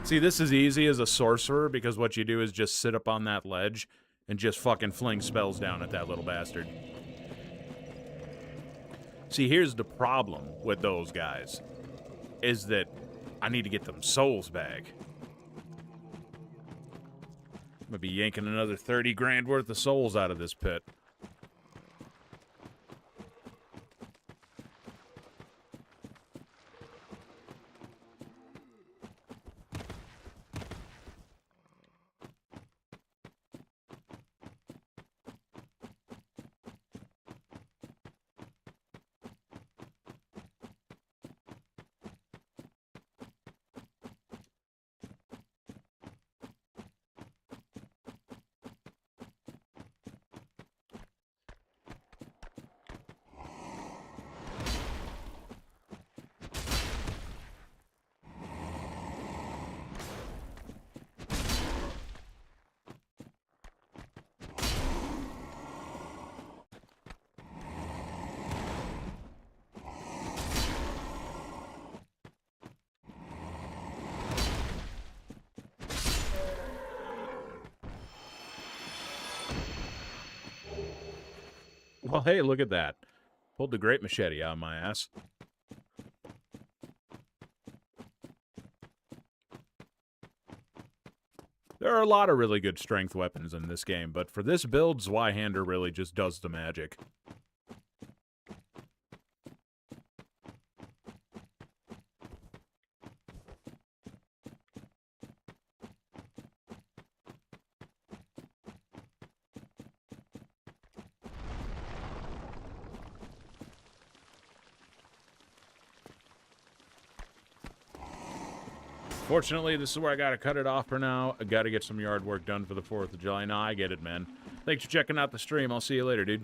See, this is easy as a sorcerer because what you do is just sit up on that ledge and just fucking fling spells down at that little bastard. See, here's the problem with those guys, is that I need to get them souls back. I'm gonna be yanking another 30 grand worth of souls out of this pit. Well, hey, look at that. Pulled the great machete out of my ass. There are a lot of really good strength weapons in this game, but for this build, Zweihander really just does the magic. Fortunately, this is where I gotta cut it off for now. I gotta get some yard work done for the 4th of July. Nah, I get it, man. Thanks for checking out the stream. I'll see you later, dude.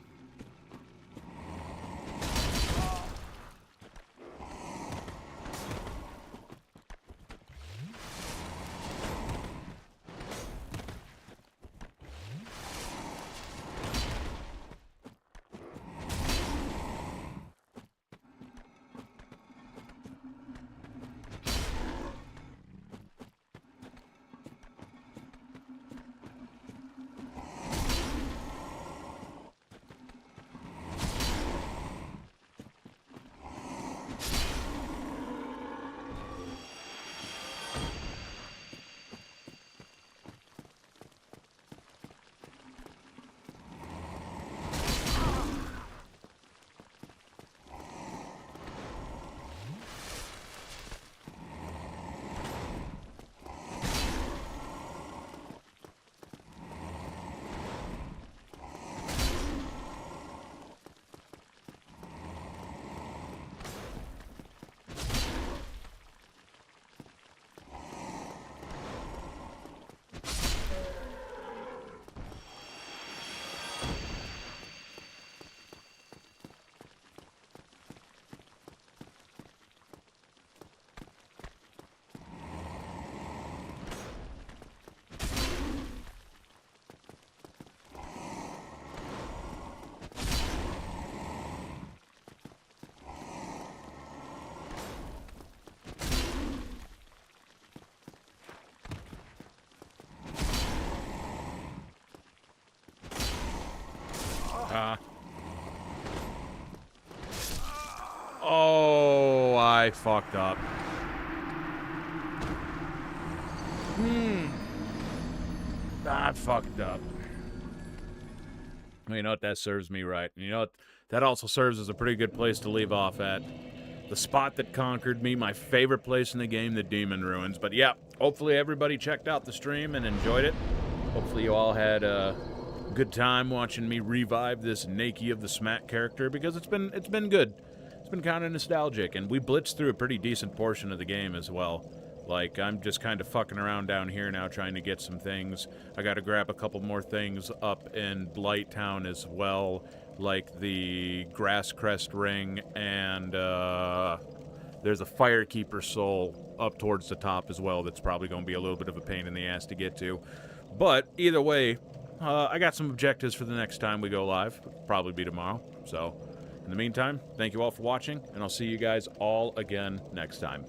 Oh, I fucked up. I fucked up. Well, you know what? That serves me right. And you know what? That also serves as a pretty good place to leave off at. The spot that conquered me, my favorite place in the game, the Demon Ruins. But yeah, hopefully everybody checked out the stream and enjoyed it. Hopefully you all had a good time watching me revive this NAKEY of the Smack character, because it's been good. It's been kind of nostalgic, and we blitzed through a pretty decent portion of the game as well. Like, I'm just kind of fucking around down here now trying to get some things. I gotta grab a couple more things up in Blight Town as well, like the Grass Crest Ring, and there's a Firekeeper Soul up towards the top as well that's probably going to be a little bit of a pain in the ass to get to. But either way, I got some objectives for the next time we go live. Probably be tomorrow. So, in the meantime, thank you all for watching, and I'll see you guys all again next time.